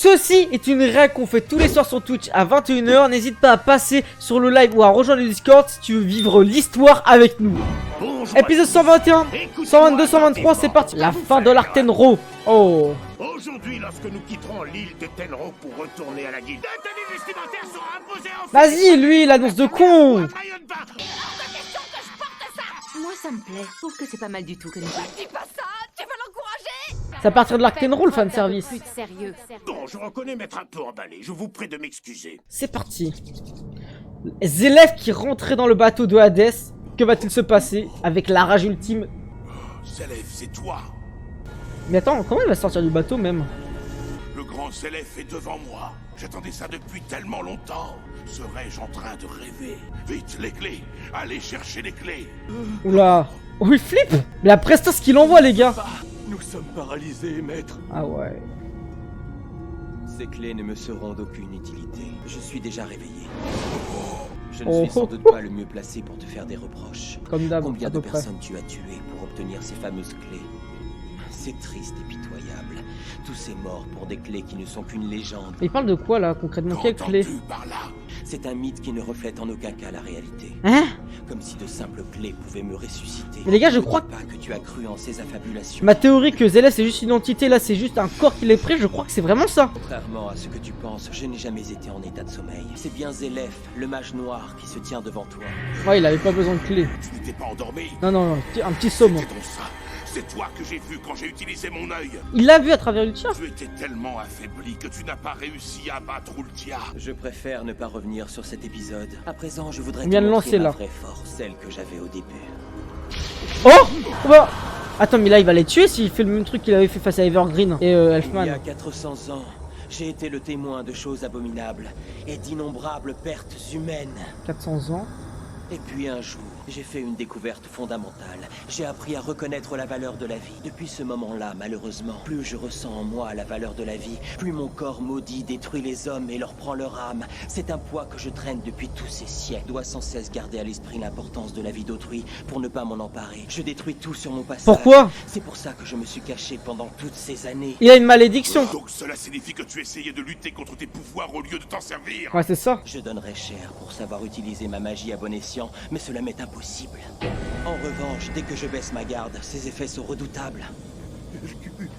Ceci est une règle qu'on fait tous les soirs sur Twitch à 21 h. N'hésite pas à passer sur le live ou à rejoindre le Discord si tu veux vivre l'histoire avec nous. Épisode 121, 122, 123, c'est parti. La fin de l'arc Tenro. Oh. Aujourd'hui, lorsque nous quitterons l'île de Tenro pour retourner à la guilde, la tenue vestimentaire sera imposée en Vas-y, lui, il annonce de con. Moi ça me plaît, je trouve que c'est pas mal du tout comme ça. Dis pas ça, tu veux l'encourager? C'est à partir de l'arc Tenro le fanservice. Plus de sérieux. Bon, je reconnais m'être un peu emballé, je vous prie de m'excuser. C'est parti. Les élèves qui rentraient dans le bateau de Hadès. Que va-t-il se passer avec la rage ultime? Zélef, c'est toi. Mais attends, comment il va sortir du bateau même? Le grand Zélef est devant moi. J'attendais ça depuis tellement longtemps. Serais-je en train de rêver? Vite, les clés. Allez chercher les clés. Oula. Oh, il flippe. Mais la prestance qu'il envoie, les gars. Nous sommes paralysés, maître. Ah ouais. Ces clés ne me seront d'aucune utilité. Je suis déjà réveillé. Je ne Oh. suis sans doute pas le mieux placé pour te faire des reproches. Comme d'hab, Combien à de peu près. personnes tu as tuées pour obtenir ces fameuses clés? C'est triste et pitoyable. Tous ces morts pour des clés qui ne sont qu'une légende. Il parle de quoi là concrètement? Quelle clé? Qu'entends-tu par là? C'est un mythe qui ne reflète en aucun cas la réalité. Hein? Comme si de simples clés pouvaient me ressusciter. Mais les gars, je Ne crois dis pas que tu as cru en ces affabulations. Ma théorie que Zélef c'est juste une entité, là c'est juste un corps qui l'est pris, je crois que c'est vraiment ça. Contrairement à ce que tu penses, je n'ai jamais été en état de sommeil. C'est bien Zélef, le mage noir, qui se tient devant toi. Ouais, il avait pas besoin de clé. Tu n'étais pas endormi? Non, non, non, un petit somme. C'était donc ça. C'est toi que j'ai vu quand j'ai utilisé mon œil. Il l'a vu à travers le tir. Tu étais tellement affaibli que tu n'as pas réussi à battre Ultia. Je préfère ne pas revenir sur cet épisode. À présent, je voudrais On vient te de montrer lancer, ma là. vraie force, celle que j'avais au début. Oh, bah. Attends, mais là il va les tuer s'il fait le même truc qu'il avait fait face à Evergreen et Il y a Elfman. 400 ans, j'ai été le témoin de choses abominables et d'innombrables pertes humaines. 400 ans. Et puis un jour, j'ai fait une découverte fondamentale. J'ai appris à reconnaître la valeur de la vie. Depuis ce moment-là, malheureusement, plus je ressens en moi la valeur de la vie, plus mon corps maudit détruit les hommes et leur prend leur âme. C'est un poids que je traîne depuis tous ces siècles. Je dois sans cesse garder à l'esprit l'importance de la vie d'autrui pour ne pas m'en emparer. Je détruis tout sur mon passage. Pourquoi? C'est pour ça que je me suis caché pendant toutes ces années. Il a une malédiction. Donc cela signifie que tu essayais de lutter contre tes pouvoirs au lieu de t'en servir. Ouais, c'est ça. Je donnerais cher pour savoir utiliser ma magie à bon escient, mais cela m'est impossible. En revanche, dès que je baisse ma garde, ses effets sont redoutables.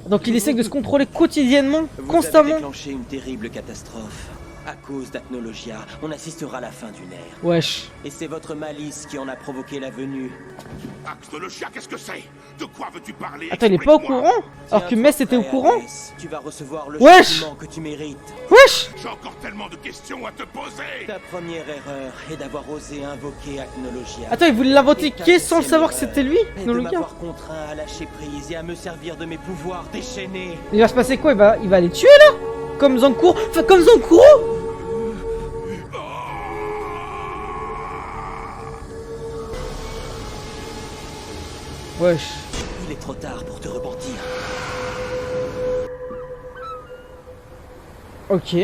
Donc il essaie de se contrôler quotidiennement, Vous constamment. avez déclenché une terrible catastrophe. À cause d'Acnologia, on assistera à la fin d'une ère. Wesh. Et c'est votre malice qui en a provoqué la venue. Acnologia, qu'est-ce que c'est? De quoi veux-tu parler? Attends, il est pas au Explique-moi. courant? Alors que Tiens, Mess toi, était au frère courant? Hadès, tu vas recevoir le Wesh châtiment que tu mérites. Wesh. J'ai encore tellement de questions à te poser. Ta première erreur est d'avoir osé invoquer Acnologia. Attends, il voulait Et l'invoquer ta sans le deuxième savoir que erreur c'était lui, est de Acnologia. m'avoir contraint à lâcher prise et à me servir de mes pouvoirs déchaînés. Il va se passer quoi? Il va les tuer là? Comme Zankuro? Enfin, comme Zankuro? Wesh. Il est trop tard pour te repentir. Ok.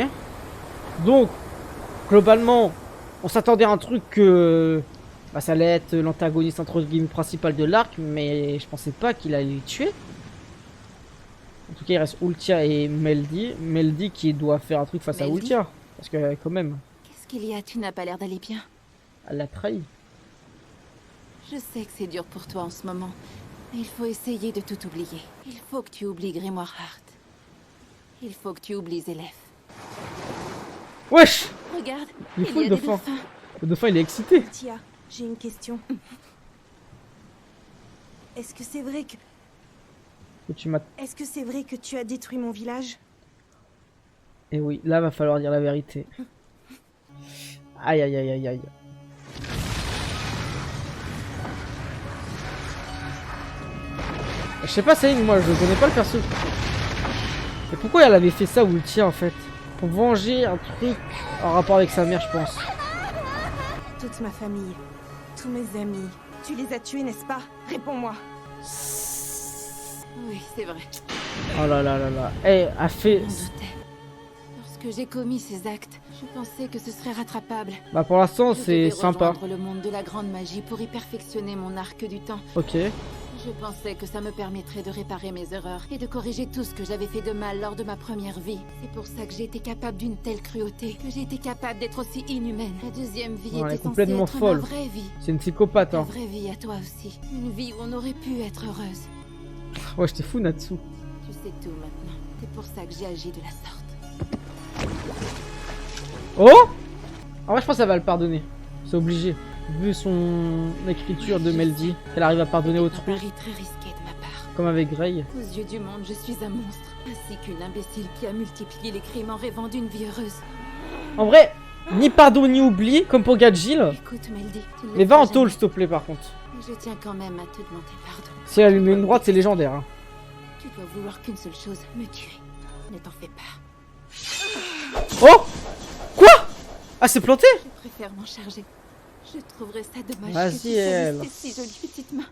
Donc, globalement, on s'attendait à un truc que... Bah, ça allait être l'antagoniste entre guillemets principal de l'arc, mais je pensais pas qu'il allait les tuer. En tout cas, il reste Ultia et Meldy. Meldy qui doit faire un truc face à Meldy? Ultia. Parce que quand même, Qu'est-ce qu'il y a? Tu n'as pas l'air d'aller bien. elle l'a trahi. Je sais que c'est dur pour toi en ce moment, mais il faut essayer de tout oublier. Il faut que tu oublies Grimoire Heart. Il faut que tu oublies Zélef. Wesh! Regarde, Il est il fou, y a le des dauphin. dauphins. Le dauphin, il est excité. Tia, j'ai une question. Est-ce que c'est vrai que... Et tu m'as... Est-ce que c'est vrai que tu as détruit mon village? Et oui, là, va falloir dire la vérité. Aïe, aïe, aïe, aïe, aïe. Je sais pas, Céline, moi, je connais pas le perso. Mais pourquoi elle avait fait ça ou Ultia, en fait? Pour venger un truc en rapport avec sa mère, je pense. Toute ma famille, tous mes amis, tu les as tués, n'est-ce pas? Réponds-moi. Oui, c'est vrai. Oh là là là là. Eh, a fait... Je m'en doutais. Lorsque j'ai commis ces actes, je pensais que ce serait rattrapable. Bah pour l'instant, Je c'est devais sympa. rejoindre le monde de la grande magie pour y perfectionner mon arc du temps. Ok. Je pensais que ça me permettrait de réparer mes erreurs et de corriger tout ce que j'avais fait de mal lors de ma première vie. C'est pour ça que j'ai été capable d'une telle cruauté, que j'ai été capable d'être aussi inhumaine. La deuxième vie Ouais, elle est était censée complètement être folle. ma vraie vie. C'est une psychopathe, Ta hein. vraie vie à toi aussi. Une vie où on aurait pu être heureuse. Ouais, j'étais fou, Natsu. Tu sais tout maintenant. C'est pour ça que j'ai agi de la sorte. Oh! En vrai, je pense qu'elle va le pardonner. C'est obligé. Vu son écriture de Meldy, qu'elle arrive à pardonner Un autrui, pari très risqué de ma part. comme avec Grey. Aux yeux du monde, je suis un monstre. Ainsi qu'une imbécile qui a multiplié les crimes en rêvant d'une vie heureuse. En vrai, ni pardon ni oubli, comme pour Gadjil. Écoute, Meldy, tu ne le Mais va en feras tôle, jamais. s'il te plaît, par contre. Mais je tiens quand même à te demander pardon. Si elle a une ligne droite, c'est légendaire. Hein. Tu dois vouloir qu'une seule chose, me tuer. Ne t'en fais pas. Oh! Quoi? Ah, c'est planté? Je préfère m'en charger. Je trouverais ça dommage Vas-y, que tu elle. salisses tes si jolies petites mains.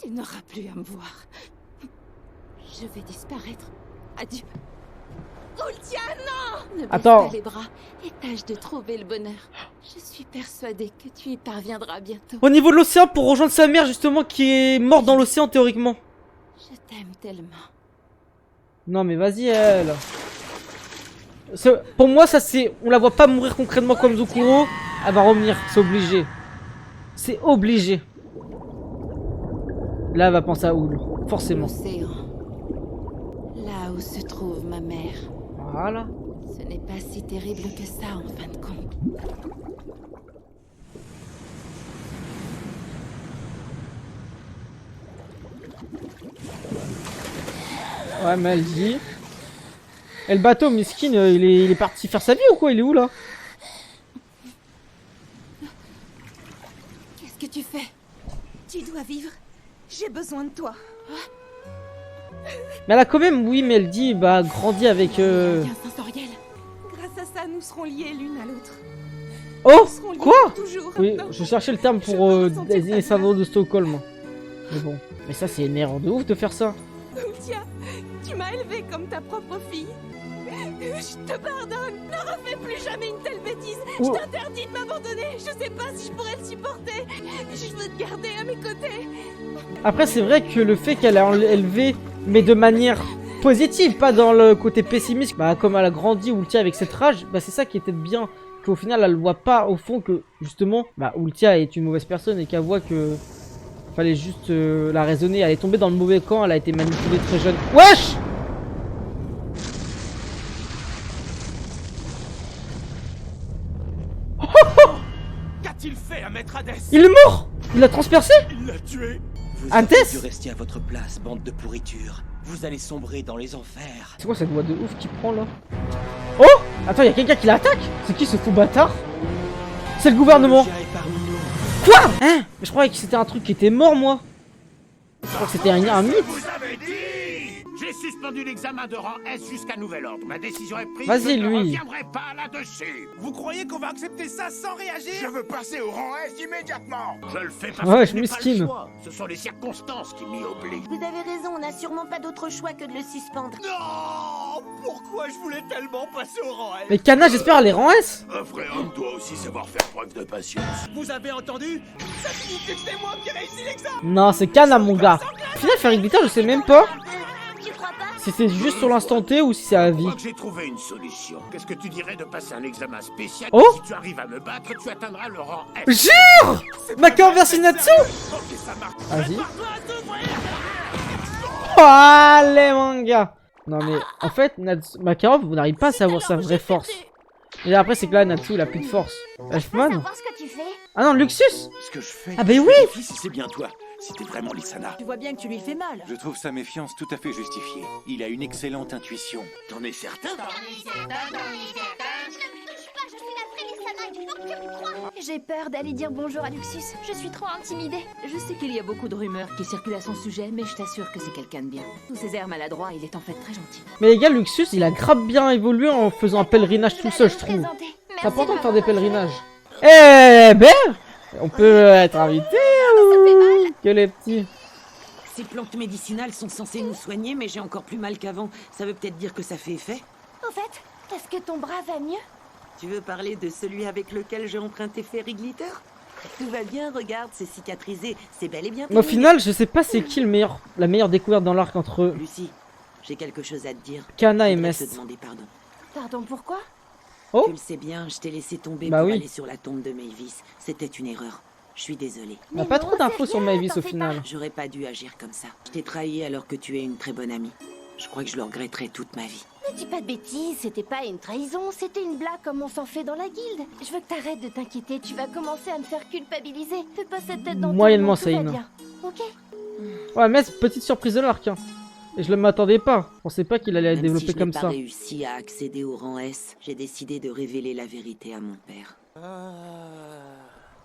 Tu n'auras plus à me voir. Je vais disparaître. Adieu. Ultia, non! Ne baisse Attends. pas les bras et tâche de trouver le bonheur. Je suis persuadée que tu y parviendras bientôt. Au niveau de l'océan, pour rejoindre sa mère, justement, qui est morte dans l'océan, théoriquement. Je t'aime tellement. Non, mais vas-y, elle. Pour moi, ça c'est. On la voit pas mourir concrètement comme Zukuro. Elle va revenir, c'est obligé. C'est obligé. Là, elle va penser à Oul, forcément. L'océan. Là où se trouve ma mère. Voilà. Ce n'est pas si terrible que ça en fin de compte. Ouais, mais elle dit. Et le bateau, miskin, il est parti faire sa vie ou quoi? Il est où là? Qu'est-ce que tu fais? Tu dois vivre. J'ai besoin de toi. Mais elle a quand même, oui, mais elle dit, bah, grandi avec. Bien sensoriel. Grâce à ça, nous serons liés l'une à l'autre. Oh! Nous serons liés Quoi? pour toujours. Oui, Non. je cherchais le terme Je pour peux ressentir désigner le ta syndrome de Stockholm. Mais bon. Mais ça, c'est une erreur de ouf de faire ça. Ultia, tu m'as élevée comme ta propre fille. Je te pardonne. Ne refais plus jamais une telle bêtise. Oh. Je t'interdis de m'abandonner. Je sais pas si je pourrais le supporter. Je veux te garder à mes côtés. Après, c'est vrai que le fait qu'elle a élevé, mais de manière positive, pas dans le côté pessimiste, bah, comme elle a grandi Ultia avec cette rage, bah, c'est ça qui était bien. Qu'au final, elle voit pas au fond que, justement, bah, Ultia est une mauvaise personne et qu'elle voit que. Fallait juste la raisonner. Elle est tombée dans le mauvais camp, elle a été manipulée très jeune. Wesh! Qu'a-t-il fait à Maître Hadès? Il est mort! Il l'a transpercé? Il l'a tué. Vous Hadès auriez dû rester à votre place, bande de pourriture. Vous allez sombrer dans les enfers. C'est quoi cette voix de ouf qui prend là? Oh! Attends, y'a quelqu'un qui l'attaque? C'est qui ce fou bâtard? C'est le gouvernement! Le est parmi nous. Quoi? Hein? Mais je croyais que c'était un truc qui était mort, moi. Je crois que c'était un mythe. Vous avez dit. J'ai suspendu l'examen de rang S jusqu'à nouvel ordre. Ma décision est prise. Vas-y, je ne lui. reviendrai pas là-dessus. Vous croyez qu'on va accepter ça sans réagir? Je veux passer au rang S immédiatement. Je le fais parce Ouais, que je je n'ai pas mesquine. le choix. Ce sont les circonstances qui m'y obligent. Vous avez raison, on n'a sûrement pas d'autre choix que de le suspendre. Non! Pourquoi je voulais tellement passer au rang S? Mais Kana, j'espère, elle est rang S. Un vrai homme doit aussi savoir faire preuve de patience. Vous avez entendu? Ça signifie que c'est moi qui réussis l'examen! Non, c'est Kana, mon gars. Au final, faire glitter, je sais même pas Tu crois pas? si c'est juste sur l'instant T ou si c'est à Je vie. crois que j'ai trouvé une solution. Qu'est-ce que tu dirais de passer un examen spécial? Oh! Si tu arrives à me battre, tu atteindras le rang S. Jure! Macaron versus Natsu? Ok, ça marche. Vas-y. Oh, allez, mon gars. Non, mais en fait, Makarov, vous n'arrivez pas à savoir sa vraie force. Et après, c'est que là, Natsu, il a plus de force. Elfman? Savoir ce que tu fais? Ah non, Luxus! Ce que je fais. Ah, ben oui! Si c'est bien toi. Si t'es vraiment Lissana. Tu vois bien que tu lui fais mal. Je trouve sa méfiance tout à fait justifiée. Il a une excellente intuition. T'en es certain? J'ai peur d'aller dire bonjour à Luxus. Je suis trop intimidée. Je sais qu'il y a beaucoup de rumeurs qui circulent à son sujet, mais je t'assure que c'est quelqu'un de bien. Sous ses airs maladroits, il est en fait très gentil. Mais les gars, Luxus, il a grave bien évolué en faisant un pèlerinage tout seul, je trouve. C'est important de faire des pèlerinages. Eh ben, on peut être invité ou que les petits. Ces plantes médicinales sont censées nous soigner, mais j'ai encore plus mal qu'avant. Ça veut peut-être dire que ça fait effet? Au fait, est-ce que ton bras va mieux? Tu veux parler de celui avec lequel j'ai emprunté Fairy Glitter? Tout va bien, regarde, c'est cicatrisé. C'est bel et bien. Mais au final, je sais pas c'est qui la meilleure découverte dans l'arc entre Lucie, j'ai quelque chose à te dire. Kana et Je voudrais Mest. te demander pardon. Pardon, pourquoi? Oh. Tu le sais bien, je t'ai laissé tomber Bah pour oui. aller sur la tombe de Mavis. C'était une erreur. Je suis désolée. On a pas trop d'infos sur Mavis au final. J'aurais pas dû agir comme ça. Je t'ai trahi alors que tu es une très bonne amie. Je crois que je le regretterai toute ma vie. Ne dis pas de bêtises, c'était pas une trahison, c'était une blague comme on s'en fait dans la guilde. Je veux que t'arrêtes de t'inquiéter, tu vas commencer à me faire culpabiliser. Fais pas cette tête dans Moyennement, tout va Saïm. bien, ok? Ouais, mais c'est petite surprise de l'arc. Hein. Et je ne m'attendais pas. Je pensais pas qu'il allait Même développer si je comme n'ai pas ça. réussi à accéder au rang S, j'ai décidé de révéler la vérité à mon père.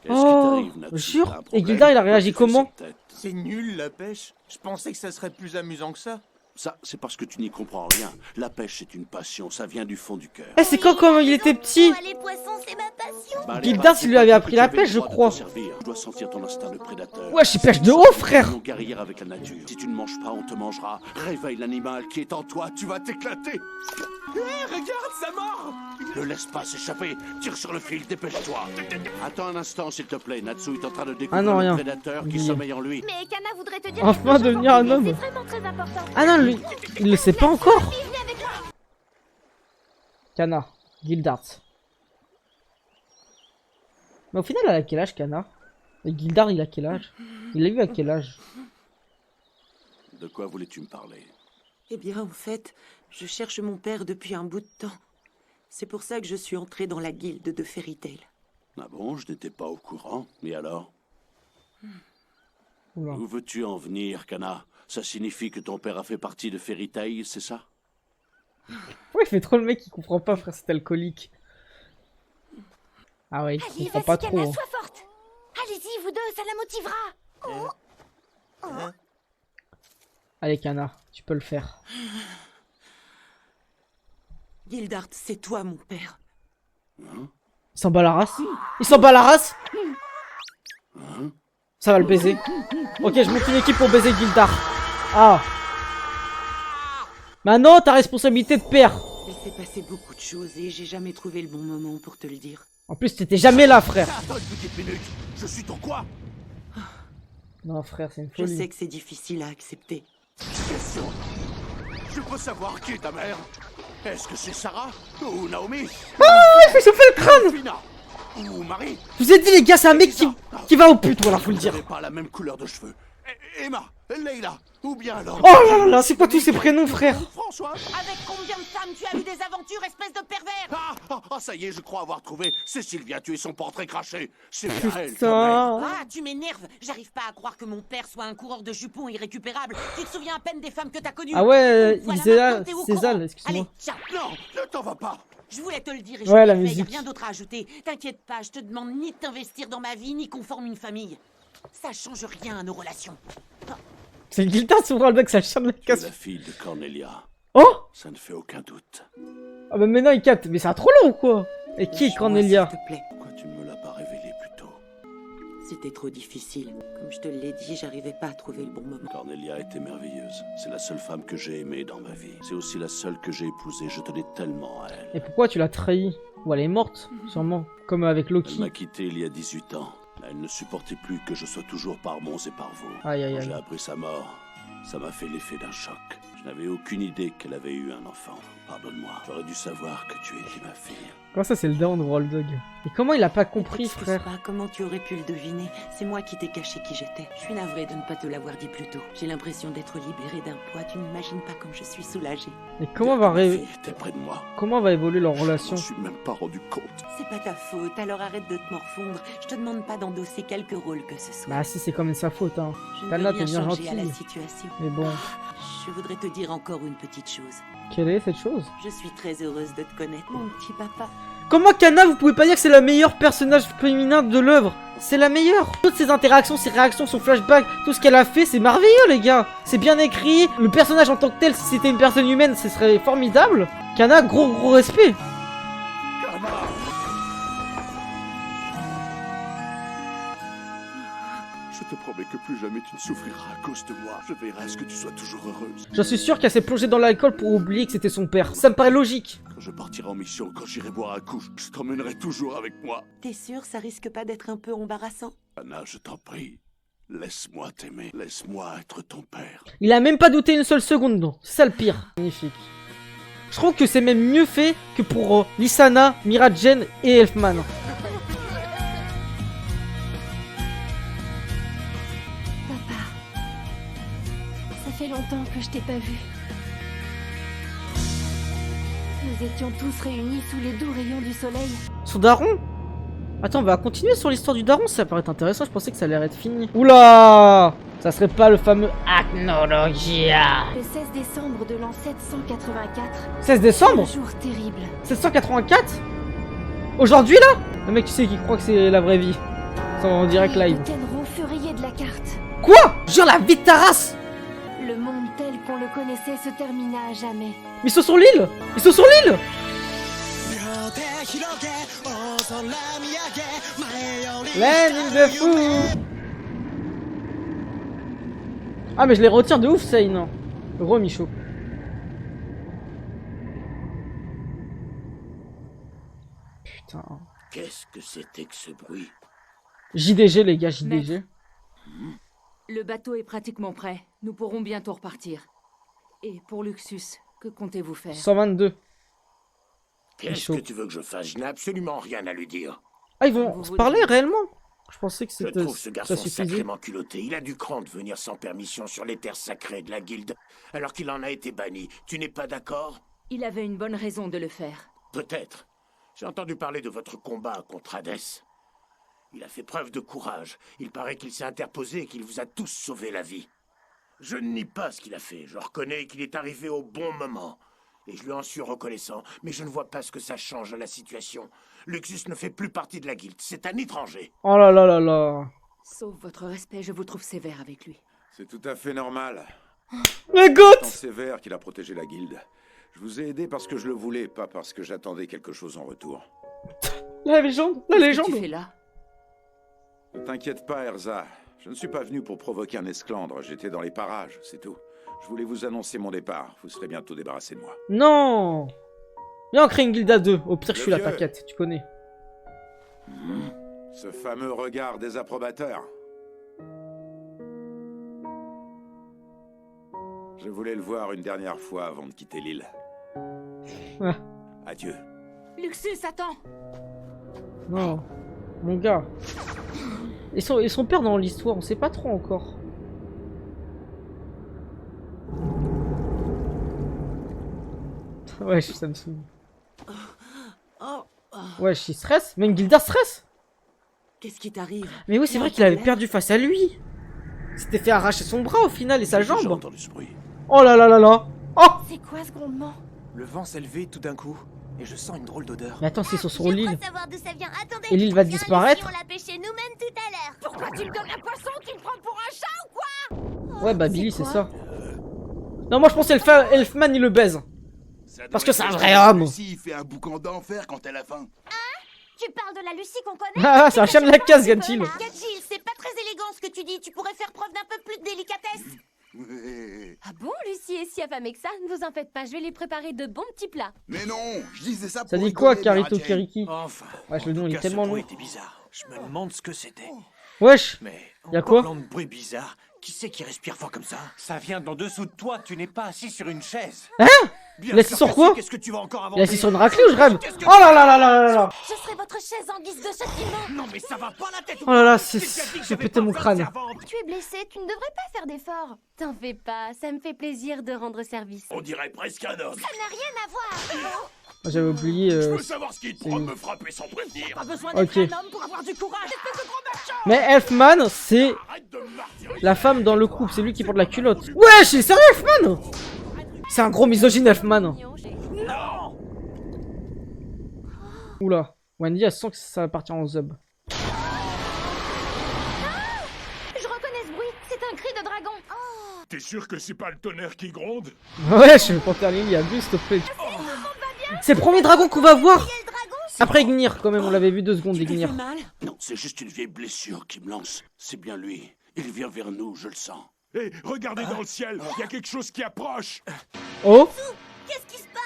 Qu'est-ce qui Oh, t'arrive, Natsu? jure. T'as un Et problème? Gildar, il a réagi Pourquoi tu fais comment? cette tête? C'est nul la pêche. Je pensais que ça serait plus amusant que ça. Ça, c'est parce que tu n'y comprends rien. La pêche, c'est une passion, ça vient du fond du cœur. Eh, c'est quand il était petit. Les poissons, c'est ma passion. Bah, Gildar, il lui avait appris la pêche, je crois. Tu dois sentir ton instinct de prédateur. Ouais, je pêche de haut, frère. Une guerrière avec la nature. Si tu ne manges pas, on te mangera. Réveille l'animal qui est en toi, tu vas t'éclater. Regarde, ça mord. Ne laisse pas s'échapper. Tire sur le fil, dépêche-toi. Attends un instant, s'il te plaît. Natsu est en train de découvrir non, rien. le prédateur qui Oublié. sommeille en lui. Mais Kana voudrait te dire Enfin, quelque chose devenir un en homme. premier, c'est vraiment très important. Ah non, lui, il le sait pas encore. Viens avec moi. Kana, Gildart. Mais au final, elle a quel âge, Kana? Et Gildar, il a quel âge? Il l'a eu à quel âge? De quoi voulais-tu me parler? Eh bien, en fait, je cherche mon père depuis un bout de temps. C'est pour ça que je suis entrée dans la guilde de Fairy Tail. Ah bon, je n'étais pas au courant. Et alors? Oula. Où veux-tu en venir, Kana? Ça signifie que ton père a fait partie de Fairy Tail, c'est ça? Ouais, il fait trop le mec qui comprend pas, frère, c'est alcoolique. Ah ouais, il Allez, comprend pas vas-y, trop. Kana, Hein. sois forte. Allez-y, vous deux, ça la motivera. Allez, Kana, tu peux le faire. Gildart, c'est toi, mon père. Il s'en bat la race. Il s'en bat la race. Ça va le baiser. Ok, je monte une équipe pour baiser Gildar. Ah. Maintenant, ta responsabilité de père. Il s'est passé beaucoup de choses et j'ai jamais trouvé le bon moment pour te le dire. En plus, t'étais jamais là, frère. Attends une petite minute. Je suis ton quoi? Non, frère, c'est une Je folie. sais que c'est difficile à accepter. Question. Je peux savoir qui est ta mère? Est-ce que c'est Sarah? Ou Naomi? Oh, il fait chauffer le crâne. Fina? Ou Marie? Je vous ai dit, les gars, c'est un mec qui va au pute, voilà, faut le Vous dire. n'avez pas la même couleur de cheveux. Emma, Leila, ou bien alors... Oh là là là, c'est quoi tous ces prénoms, frère? François? Avec combien de femmes tu as eu des aventures, espèce de pervers? Ça y est, je crois avoir trouvé. C'est Sylvia, tu es son portrait craché. C'est bien elle, ta mère. Putain. Ah, tu m'énerves. J'arrive pas à croire que mon père soit un coureur de jupons irrécupérable. Tu te souviens à peine des femmes que t'as connues? Ah ouais, Voilà, Iséal, maintenant, t'es au courant. Césal, excuse-moi. Allez, ciao. Non, ne t'en va pas. Je voulais te le dire et Ouais, je la l'ai fait, y a musique. rien d'autre à ajouter. T'inquiète pas, je te demande ni de t'investir dans ma vie, ni qu'on forme une famille. Ça change rien à nos relations. C'est Gildar, souvent le mec, ça charme la Tu es casse. la fille de Cornelia. Oh. Ça ne fait aucun doute. Ah bah maintenant, il capte. Mais c'est trop long ou quoi? Et qui est Lâche-moi, Cornelia? s'il te plaît. Pourquoi tu ne me l'as pas révélé plus tôt? C'était trop difficile. Comme je te l'ai dit, j'arrivais pas à trouver le bon moment. Cornelia était merveilleuse. C'est la seule femme que j'ai aimée dans ma vie. C'est aussi la seule que j'ai épousée. Je tenais tellement à elle. Et pourquoi tu l'as trahi? Ou elle est morte, sûrement. Comme avec Elle Loki. m'a quitté il y a 18 ans. Elle ne supportait plus que je sois toujours par Mons et par Vaux. Aïe aïe Quand aïe. j'ai appris sa mort, ça m'a fait l'effet d'un choc. Je n'avais aucune idée qu'elle avait eu un enfant. Pardonne-moi, j'aurais dû savoir que tu étais ma fille. Comment ça, c'est le down, Roll Dog? Et comment il a pas compris, T'excuses frère? pas, comment tu aurais pu le deviner? C'est moi qui t'ai caché qui j'étais. Je suis navrée de ne pas te l'avoir dit plus tôt. J'ai l'impression d'être libérée d'un poids. Tu n'imagines pas comme je suis soulagée. Et comment va, Ma fille était près de moi. comment va évoluer leur Je relation? m'en suis même pas rendu compte. C'est pas ta faute, alors arrête de te morfondre. Je te demande pas d'endosser quelque rôle que ce soit. Bah si, c'est quand même sa faute, hein. Je ne Tana, veux t'es rien bien changer à la gentille. situation. Mais bon, Je voudrais te dire encore une petite chose. quelle est cette chose? Je suis très heureuse de te connaître, mon petit papa. Comment Kana, vous pouvez pas dire que c'est la meilleure personnage féminin de l'œuvre? C'est la meilleure. Toutes ses interactions, ses réactions, son flashback, tout ce qu'elle a fait, c'est merveilleux, les gars. C'est bien écrit. Le personnage en tant que tel, si c'était une personne humaine, ce serait formidable. Kana, gros respect. Je te promets que plus jamais tu ne souffriras à cause de moi. Je veillerai à ce que tu sois toujours heureuse. J'en suis sûr qu'elle s'est plongée dans l'alcool pour oublier que c'était son père. Ça me paraît logique. Quand Je partirai en mission quand j'irai boire un coup. Je t'emmènerai toujours avec moi. T'es sûr, ça risque pas d'être un peu embarrassant? Anna, je t'en prie. Laisse-moi t'aimer. Laisse-moi être ton père. Il a même pas douté une seule seconde, non. C'est ça le pire. Magnifique. Je trouve que c'est même mieux fait que pour Lissana, Miragen et Elfman. Papa, ça fait longtemps que je t'ai pas vu. Nous étions tous réunis sous les doux rayons du soleil. Son daron? Attends, on va continuer sur l'histoire du daron, ça paraît intéressant, je pensais que ça allait être fini. Oula! Ça serait pas le fameux Acnologia. Le 16 décembre de l'an 784. 16 décembre? Un jour terrible. 784? Aujourd'hui là? Le mec, tu sais, qui croit que c'est la vraie vie. C'est en direct live. Tenro fut rayé de la carte. Quoi? Jure la vie de ta race! Le monde tel qu'on le connaissait se termina à jamais. Mais ils sont sur l'île! Ils sont sur l'île! La île de fou! Ah mais je les retiens de ouf, Sein. Gros Michaud. Putain. Qu'est-ce que c'était que ce bruit? JDG les gars, JDG. Le bateau est pratiquement prêt. Nous pourrons bientôt repartir. Et pour Luxus, que comptez-vous faire? 122. Qu'est-ce que tu veux que je fasse? Je n'ai absolument rien à lui dire. Ah, ils vont se parler réellement? Je pensais que Je c'était trouve ce garçon ça suffisait. sacrément culotté. Il a du cran de venir sans permission sur les terres sacrées de la guilde, alors qu'il en a été banni. Tu n'es pas d'accord? Il avait une bonne raison de le faire. Peut-être. J'ai entendu parler de votre combat contre Hadès. Il a fait preuve de courage. Il paraît qu'il s'est interposé et qu'il vous a tous sauvé la vie. Je ne nie pas ce qu'il a fait. Je reconnais qu'il est arrivé au bon moment. Et je lui en suis reconnaissant. Mais je ne vois pas ce que ça change à la situation. Luxus ne fait plus partie de la guilde. C'est un étranger. Oh là là là là. Sauf votre respect, je vous trouve sévère avec lui. C'est tout à fait normal. Le goût! Tant sévère qu'il a protégé la guilde. Je vous ai aidé parce que je le voulais, pas parce que j'attendais quelque chose en retour. La légende, la légende. Qu'est-ce que tu fais là? Ne t'inquiète pas, Erza. Je ne suis pas venu pour provoquer un esclandre. J'étais dans les parages, c'est tout. Je voulais vous annoncer mon départ. Vous serez bientôt débarrassé de moi. Non. Viens, on crée une guilde à deux. Au pire, je suis là, vieux. t'inquiète, tu connais. Ce fameux regard désapprobateur. Je voulais le voir une dernière fois avant de quitter l'île. Ah. Adieu. Luxus, attends! Non. Mon gars. Et son père dans l'histoire, on sait pas trop encore. Wesh, ça me saoule. Wesh, il stresse. Mais Gilda stresse. Qu'est-ce qui t'arrive? Mais oui, c'est vrai qu'il avait perdu face à lui. Il s'était fait arracher son bras au final et sa jambe. J'entends ce bruit. Oh là là là là. Oh. C'est quoi ce grondement? Le vent s'est levé tout d'un coup, et je sens une drôle d'odeur. Mais attends, c'est sur l'île. savoir d'où ça vient. Attendez, Et l'île va disparaître. on l'a pêché nous-mêmes tout à l'heure. Pourquoi tu me donnes un poisson? Tu me prends pour un chat ou quoi? Ouais, bah Billy, c'est ça. Non, moi je pensais Elfman il le baise. Parce que c'est un vrai homme. Lucie fait un boucan d'enfer quand elle a faim. Tu parles de la Lucie qu'on connaît? Ah, c'est un chien de la casse, Gantil. Gadgil, c'est pas très élégant ce que tu dis. Tu pourrais faire preuve d'un peu plus de délicatesse. Ah bon, Lucie est si affamée que ça? Ne vous en faites pas, je vais lui préparer de bons petits plats. Mais non, je disais ça pour Ça dit rigoler, quoi, Karito Miragen. Kiriki? Enfin, Wesh, le nom il est tellement long. était bizarre. Je me demande ce que c'était. Wesh. Mais Y'a en quoi? parlant de bruit bizarre, qui c'est qui respire fort comme ça? Ça vient d'en dessous de toi, tu n'es pas assis sur une chaise. Hein? Bien Il est assis sûr sur que quoi? si, qu'est-ce que tu vas encore Il est assis sur une raclée ou je rêve? Qu'est-ce que Oh là là là là là là. Je serai votre chaise en guise de châtiment. Non mais ça va pas la tête. Oh là là, j'ai pété mon crâne. Tu es blessé, tu ne devrais pas faire d'efforts. T'en fais pas, ça me fait plaisir de rendre service. On dirait presque un homme. Ça n'a rien à voir. J'avais oublié. Je veux savoir ce qu'il te prend de me frapper sans prévenir. Pas besoin Ok. d'être un homme pour avoir du courage. Espèce de gros macho. Mais Elfman, c'est Arrête de me martyriser. la femme dans le couple, c'est lui qui porte la culotte. Wesh, il est sérieux Elfman? C'est un gros misogyne Elfman. Oula, Wendy elle sent que ça va partir en zub. Je reconnais ce bruit, c'est un cri de dragon. T'es sûr que c'est pas le tonnerre qui gronde? Wesh, Panthère Lily, abuse s'il te plaît. C'est le premier dragon qu'on va voir. Après Ignir, quand même, on l'avait vu 2 secondes Ignir. Non, c'est juste une vieille blessure qui me lance. C'est bien lui. Il vient vers nous, je le sens. Hé, regardez dans le ciel, il y a quelque chose qui approche. Oh. Qu'est-ce qui se passe?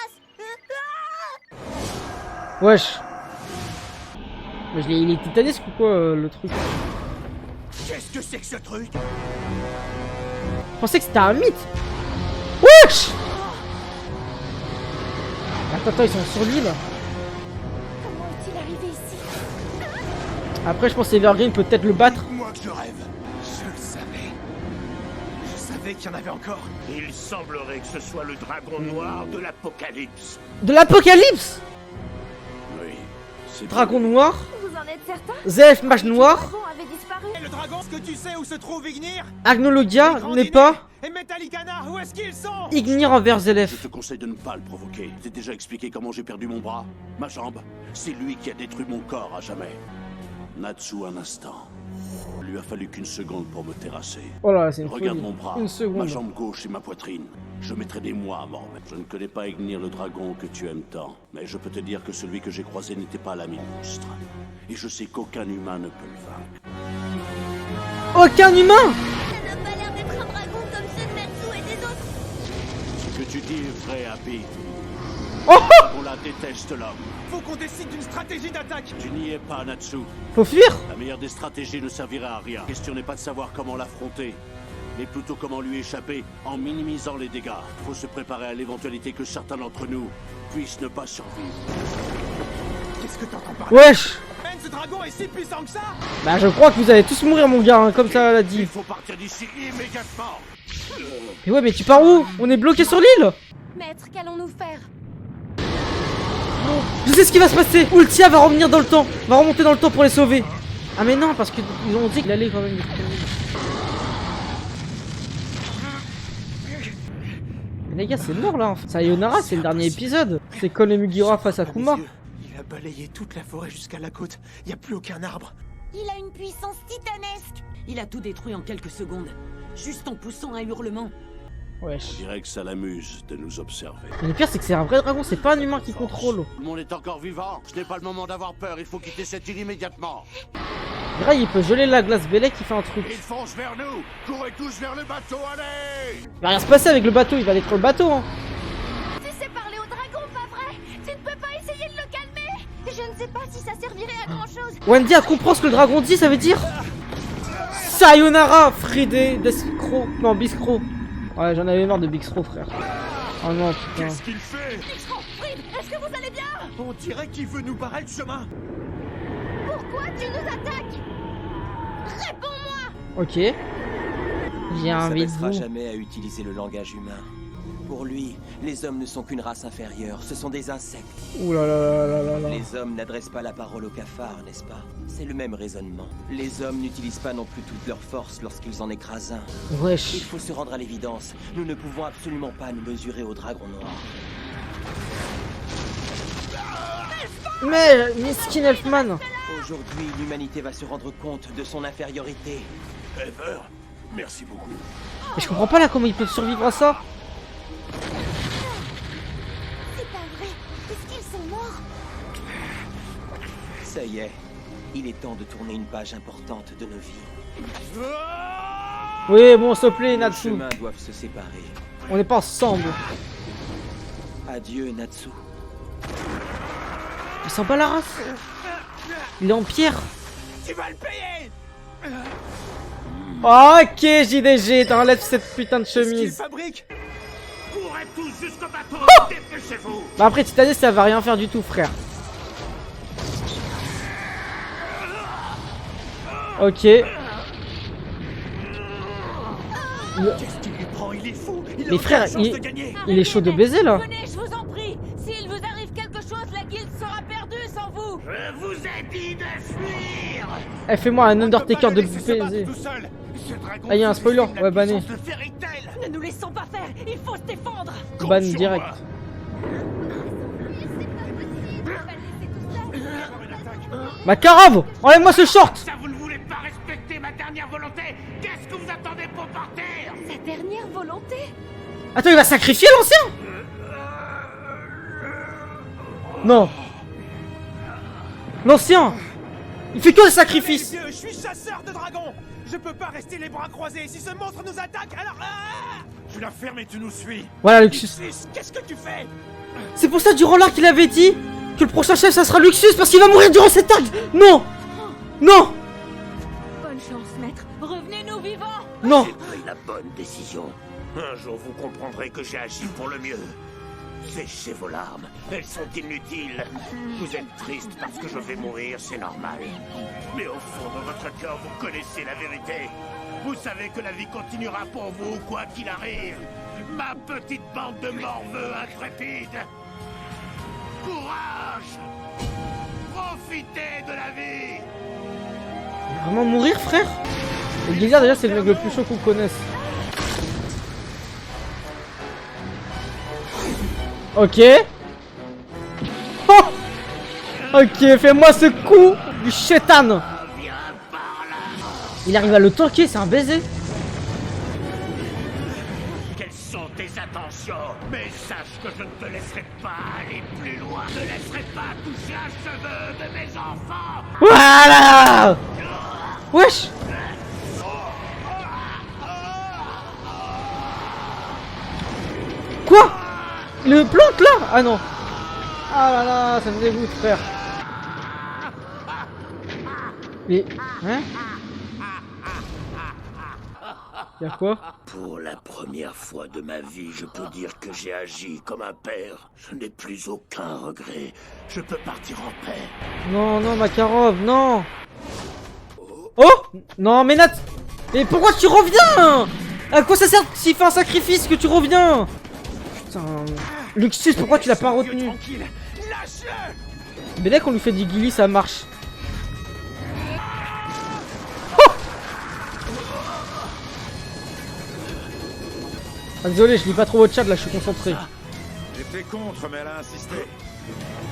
Wesh. Mais il est titanesque ou quoi le truc? Qu'est-ce que c'est que ce truc? Je pensais que c'était un mythe. Wesh. Attends, ils sont sur l'île. Comment est-il arrivé ici? Après, je pense que Evergreen peut peut-être le battre. Moi que je rêve. Je le savais. Je savais qu'il y en avait encore. Il semblerait que ce soit le dragon noir de l'Apocalypse. De l'Apocalypse. Oui, c'est Dragon noir. Vous en êtes certain? Zef mage noir. Le dragon avait disparu. Et le dragon, est-ce que tu sais où se trouve Ignir? Agnologia n'est pas. Et Metallicana, où est-ce qu'ils sont? Ignir envers Je Zelef. te conseille de ne pas le provoquer. J'ai déjà expliqué comment j'ai perdu mon bras, ma jambe. C'est lui qui a détruit mon corps à jamais. Natsu, un instant. Il lui a fallu qu'une seconde pour me terrasser. Oh là, c'est une Regarde folie. mon bras, Une seconde. ma jambe gauche et ma poitrine. Je mettrai des mois à m'en remettre. Je ne connais pas Ignir le dragon que tu aimes tant. Mais je peux te dire que celui que j'ai croisé n'était pas l'ami monstre. Et je sais qu'aucun humain ne peut le vaincre. Aucun humain. Ça n'a pas l'air d'être un dragon comme ceux de Natsu et des autres. Ce que tu dis est vrai, Happy. Oh, On la déteste l'homme. Faut qu'on décide d'une stratégie d'attaque. Tu n'y es pas, Natsu. faut fuir. La meilleure des stratégies ne servira à rien. La question n'est pas de savoir comment l'affronter, mais plutôt comment lui échapper en minimisant les dégâts. Faut se préparer à l'éventualité que certains d'entre nous puissent ne pas survivre. Qu'est-ce que t'entends parler? Wesh. Man, ce dragon est si puissant que ça? Bah, je crois que vous allez tous mourir, mon gars, hein, comme ça l'a dit. Il faut partir d'ici immédiatement. Mais ouais, mais tu pars où? On est bloqué sur l'île. Maître, qu'allons-nous faire? Je sais ce qui va se passer. Ultia va revenir dans le temps. Va remonter dans le temps pour les sauver. Ah mais non, parce qu'ils ont dit qu'il allait quand même. Mais les gars, c'est mort là. Sayonara, c'est le dernier épisode. C'est Kon et Mugiwara face à Kuma. Il a balayé toute la forêt jusqu'à la côte. Y a plus aucun arbre. Il a une puissance titanesque. Il a tout détruit en quelques secondes, juste en poussant un hurlement. Wesh. Je dirais que ça l'amuse de nous observer. Mais le pire, c'est que c'est un vrai dragon, c'est pas un humain qui contrôle. Tout le monde est encore vivant. Ce n'est pas le moment d'avoir peur. Il faut quitter cette île immédiatement. Là, il peut geler la glace. Belek, il fait un truc. Il fonce vers nous. Courez tous vers le bateau, allez. Il va rien se passer avec le bateau, il va détruire le bateau. Hein. Tu sais parler au dragon, pas vrai? Tu ne peux pas essayer de le calmer? Je ne sais pas si ça servirait à grand chose. Wendy, elle comprend ce que le dragon dit, ça veut dire Sayonara, Fridé, Descro. Non, Biscro. Ouais, j'en avais marre de Bixro, frère. Oh non, putain. Qu'est-ce qu'il fait? Frid, est-ce que vous allez bien? On dirait qu'il veut nous barrer le chemin. Pourquoi tu nous attaques? Réponds-moi! Ok. J'ai Il envie de s'abaissera vous. jamais à utiliser le langage humain. Pour lui, les hommes ne sont qu'une race inférieure, ce sont des insectes. Ouh là là là là là là. Les hommes n'adressent pas la parole aux cafards, n'est-ce pas? C'est le même raisonnement. Les hommes n'utilisent pas non plus toute leur force lorsqu'ils en écrasent un. Il Wesh. faut se rendre à l'évidence, nous ne pouvons absolument pas nous mesurer au dragon noir. Mais, Miskin Elfman. Aujourd'hui, l'humanité va se rendre compte de son infériorité. Ever, merci beaucoup. Mais je comprends pas là comment ils peuvent survivre à ça. C'est pas vrai. Est-ce qu'ils sont morts? Ça y est, il est temps de tourner une page importante de nos vies. Oui, bon, s'il te plaît, Nos Natsu. chemins doivent se séparer. On n'est pas ensemble. Adieu, Natsu. Il s'en bat la race. Il est en pierre. Tu vas le payer. Ok, JDG, t'enlèves cette putain de Qu'est-ce qu'il chemise. fabrique? Courez tous jusqu'au bateau. Dépêchez-vous. Bah après, Titanes, ça va rien faire du tout, frère. Ok. Qu'est-ce qu'il lui prend? Il est fou. Il a Mais frère, aucune chance de gagner. il est chaud de baiser là. Venez, je vous en prie. S'il vous arrive quelque chose, la guilde sera perdue sans vous. Je vous ai dit de fuir. Eh, fais-moi un Undertaker de Laissez se battre baiser. tout seul. Ce dragon Ah, y a un sous spoiler. la Ouais, banné. puissance de Fairy Tail. Ne nous laissons pas faire. Il faut se défendre. Ban Compte sur direct. moi. Makarov, enlève-moi ce short. Ça, vous ne voulez pas respecter ma dernière volonté? Qu'est-ce que vous attendez pour partir? Sa dernière volonté? Attends, il va sacrifier l'ancien? Non. L'ancien. Il fait que le sacrifice. Messieurs, je suis chasseur de dragons. Je peux pas rester les bras croisés. Si ce monstre nous attaque, alors... Tu la fermes et tu nous suis. Voilà, Luxus. Qu'est-ce que tu fais? C'est pour ça, durant l'arc, il avait dit que le prochain chef ça sera Luxus parce qu'il va mourir durant cet arc. Non. Non. Bonne chance, maître. Revenez-nous vivants. Non. J'ai pris la bonne décision. Un jour, vous comprendrez que j'ai agi pour le mieux. Séchez vos larmes, elles sont inutiles. Vous êtes triste parce que je vais mourir, c'est normal. Mais au fond de votre cœur, vous connaissez la vérité. Vous savez que la vie continuera pour vous, quoi qu'il arrive. Ma petite bande de morveux intrépides. Courage! Profitez de la vie! Vraiment mourir, frère? Le Gilder, déjà, c'est le mec le plus chaud qu'on connaisse. Ok. Oh, ok, fais-moi ce coup du chétan. Il arrive à le tanker, c'est un baiser. Quelles sont tes intentions? Mais sache que je ne te laisserai pas aller plus loin. Je ne laisserai pas toucher un cheveu de mes enfants. Voilà. Wesh. Quoi? Le plante là? Ah non. Ah là là, ça me dégoûte, frère. Mais... Hein? Y'a quoi? Pour la première fois de ma vie, je peux dire que j'ai agi comme un père. Je n'ai plus aucun regret. Je peux partir en paix. Non, non, Makarov, non. Oh! Non, mais Nat! Mais pourquoi tu reviens? À quoi ça sert s'il fait un sacrifice que tu reviens? Putain... Luxus, pourquoi tu l'as pas retenu? Mais dès qu'on lui fait du guilly, ça marche. Oh! Ah, désolé, je lis pas trop votre chat, là, je suis concentré. J'étais contre, mais elle a insisté.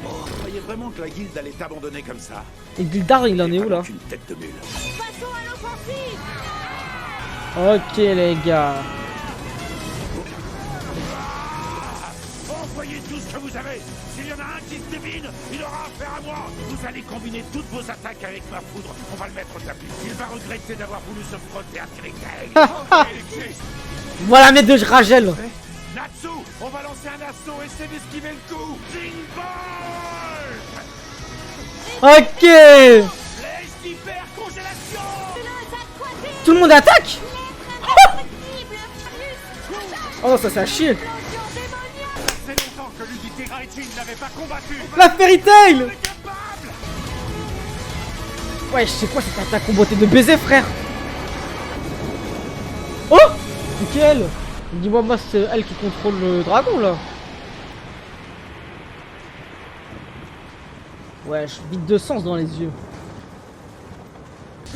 Vous croyez vraiment que la guilde allait t'abandonner comme ça? Et Gildar, il en est où, là? Une tête de mule. Passons à l'offensive. Ok, les gars. Envoyez tout ce que vous avez. S'il y en a un qui se devine, il aura affaire à moi. Vous allez combiner toutes vos attaques avec ma foudre. On va le mettre au tapis. Il va regretter d'avoir voulu se frotter à Tricaille. Voilà mes deux Ragel. Natsu, on va lancer un assaut. Essayez d'esquiver le coup. Jinball! Ok. Flèche d'hyper congélation. Tout le monde attaque. Oh non, ça c'est à chier. C'est longtemps que l'Uditera et Jin n'avaient pas combattu. La Fairy Tail. Ouais, je sais quoi cette attaque combattée de baiser, frère. Oh. Nickel. Dis-moi, moi c'est elle qui contrôle le dragon là. Ouais, je vide de sens dans les yeux.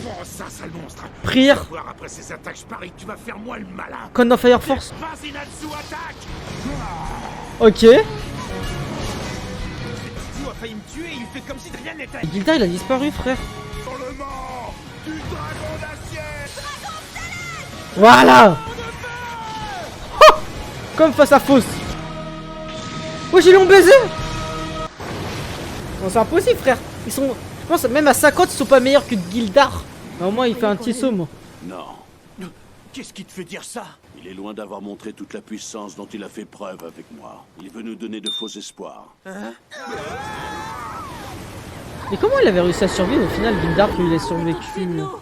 Oh, ça, sale monstre. Prière. Voir après ces attaques, je parie que tu vas faire moi le malin. Con of Fire Force. Vas-y, Natsu, attaque. Ok. Tu as failli me tuer, il fait comme si de rien n'était. Gilda, il a disparu, frère. Dans le mort du dragon d'acier. Voilà. Oh, comme face à Fausse. Oh, j'ai l'ont baisé. Non, c'est impossible, frère. Ils sont... Je pense même à 50, ils sont pas meilleurs que Gildar. Mais au moins, il fait un petit saut, moi. Non. Qu'est-ce qui te fait dire ça? Il est loin d'avoir montré toute la puissance dont il a fait preuve avec moi. Il veut nous donner de faux espoirs. Hein? Mais comment il avait réussi à survivre au final, Gildar, qu'il ait survécu?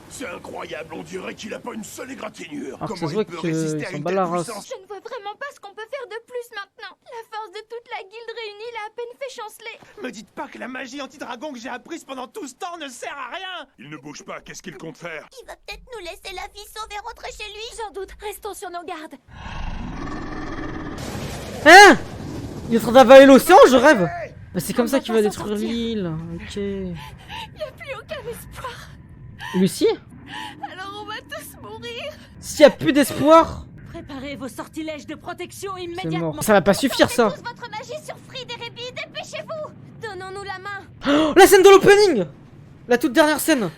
C'est incroyable, on dirait qu'il a pas une seule égratignure. Alors que ça Comment se voit il peut qu'il résister à s'en une bat telle la race. puissance? Je ne vois vraiment pas ce qu'on peut faire de plus maintenant. La force de toute la guilde réunie l'a à peine fait chanceler. Me dites pas que la magie anti-dragon que j'ai apprise pendant tout ce temps ne sert à rien. Il ne bouge pas, qu'est-ce qu'il compte faire? Il va peut-être nous laisser la vie sauve et rentrer chez lui. J'en doute, restons sur nos gardes. Hein? Il est en train d'avaler l'océan, je rêve. Bah, c'est comme ça qu'il va détruire l'île. Ok. Y a plus aucun espoir. Lucie? Alors on va tous mourir. S'il y a plus d'espoir, Préparez vos sortilèges de protection c'est immédiatement. mort. Ça va pas suffire, ça. Tous votre magie sur Fried et Rébi, dépêchez-vous. Donnons-nous la main. Oh, la scène de l'opening. La toute dernière scène.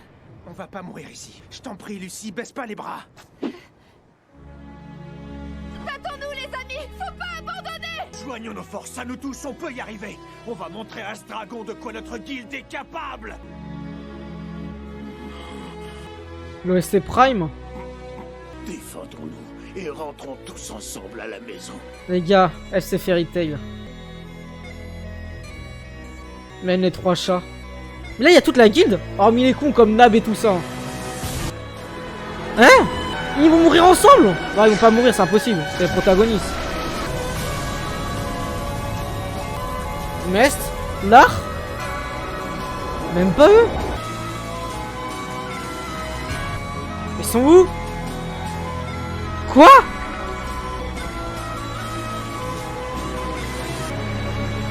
On va pas mourir ici. Je t'en prie, Lucie, baisse pas les bras. Battons-nous les amis, faut pas abandonner. Joignons nos forces, à nous tous, on peut y arriver. On va montrer à ce dragon de quoi notre guilde est capable. L'OST Prime. Défendons-nous et rentrons tous ensemble à la maison. Les gars, FC Fairy Tail. Mène les 3 chats. Mais là, il y a toute la guilde, hormis les cons comme Nab et tout ça. Hein? Ils vont mourir ensemble? Non, ils vont pas mourir, c'est impossible. C'est les protagonistes. Mest? Lar? Même pas eux? Ils sont où? Quoi?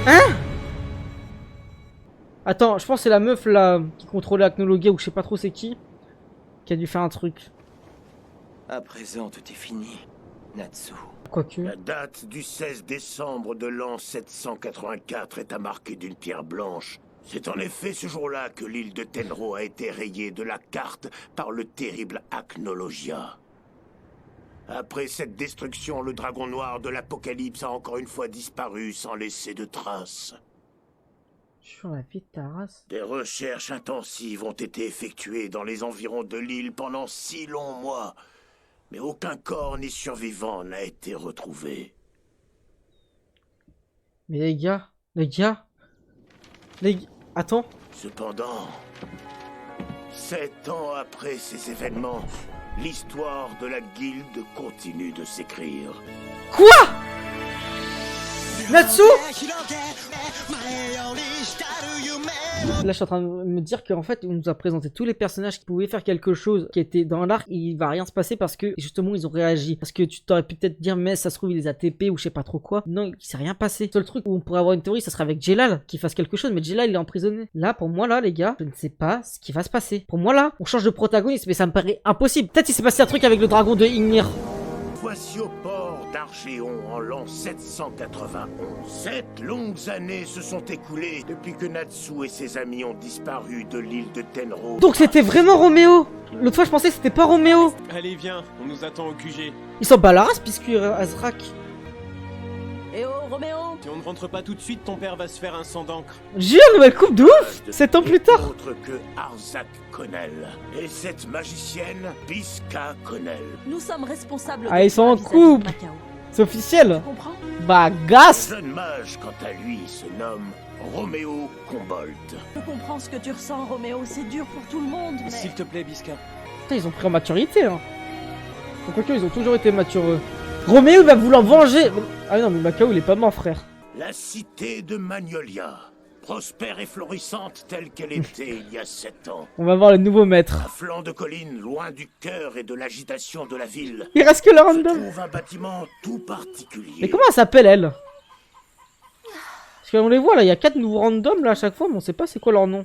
Hein? Attends, je pense que c'est la meuf là qui contrôlait Acnologia ou je sais pas trop c'est qui a dû faire un truc. À présent, tout est fini, Natsu. Quoique. La date du 16 décembre de l'an 784 est à marquer d'une pierre blanche. C'est en effet ce jour-là que l'île de Tenro a été rayée de la carte par le terrible Acnologia. Après cette destruction, le dragon noir de l'Apocalypse a encore une fois disparu sans laisser de traces. Sur la vie de ta race. Des recherches intensives ont été effectuées dans les environs de l'île pendant 6 longs mois, mais aucun corps ni survivant n'a été retrouvé. Mais les gars, attends. Cependant, 7 ans après ces événements, l'histoire de la guilde continue de s'écrire. Quoi? Natsu? Là je suis en train de me dire qu'en fait on nous a présenté tous les personnages qui pouvaient faire quelque chose qui était dans l'arc et il va rien se passer parce que justement ils ont réagi. Parce que tu t'aurais pu peut-être dire mais ça se trouve il les a TP ou je sais pas trop quoi. Non, il s'est rien passé. Le seul truc où on pourrait avoir une théorie ça serait avec Jelal qui fasse quelque chose, mais Jelal il est emprisonné. Là pour moi là les gars, je ne sais pas ce qui va se passer. Pour moi là, on change de protagoniste mais ça me paraît impossible. Peut-être il s'est passé un truc avec le dragon de Ymir. Voici au port d'Archéon en l'an 791. 7 longues années se sont écoulées depuis que Natsu et ses amis ont disparu de l'île de Tenro. Donc c'était vraiment Roméo. L'autre fois je pensais que c'était pas Roméo. Allez viens, on nous attend au QG. Ils sont pas la race puisque Azrak. Eh oh Roméo! Si on ne rentre pas tout de suite, ton père va se faire un sang d'encre. Jure, nouvelle coupe de ouf! 7 ans plus tard! Autre que Arzak Connell. Et cette magicienne, Biska Connell. Nous sommes responsables. Ah, ils sont en couple! C'est officiel! Tu comprends? Bah, gasse! Le jeune mage, quant à lui, se nomme Roméo Combolt. Je comprends ce que tu ressens, Roméo. C'est dur pour tout le monde, mais... S'il te plaît, Biska. Putain, ils ont pris en maturité, hein. Donc, quoique, ils ont toujours été matureux. Roméo, il va vouloir venger! Ah non, mais Macao, il est pas mort, frère. La cité de Magnolia, prospère et florissante telle qu'elle était il y a 7 ans. On va voir le nouveau maître. À flanc de colline, loin du cœur et de l'agitation de la ville. Il reste que le random. Se trouve un bâtiment tout particulier. Mais comment elle s'appelle, elle? Parce qu'on les voit, là, il y a 4 nouveaux randoms, là, à chaque fois, mais on sait pas c'est quoi leur nom.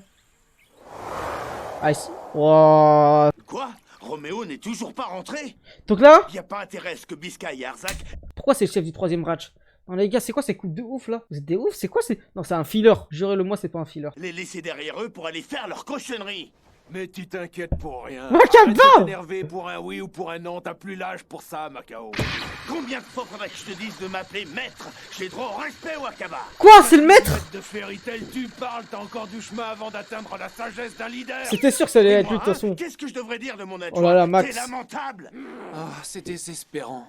Ah, ici. Wow. Quoi? Roméo n'est toujours pas rentré? Donc là... Y a pas intérêt à ce que Biska et Arzak... Pourquoi c'est le chef du 3ème match? Non les gars, c'est quoi ces coups de ouf là? Vous êtes des ouf? C'est quoi c'est... Non, c'est un filler. Jurez-le moi, c'est pas un filler. les laisser derrière eux pour aller faire leur cochonnerie? Mais tu t'inquiètes pour rien. Macao! Arrête de t'énerver pour un oui ou pour un non, t'as plus l'âge pour ça, Macao. Combien de fois faudrait que je te dise de m'appeler maître? J'ai droit au respect, Wakaba. Quoi? C'est le maître? De Fairy Tail, tu parles, t'as encore du chemin avant d'atteindre la sagesse d'un leader. C'était sûr que ça allait être lui de toute façon. Qu'est-ce que je devrais dire de mon adjoint? Oh là là, Max. C'est lamentable. Ah, c'est désespérant.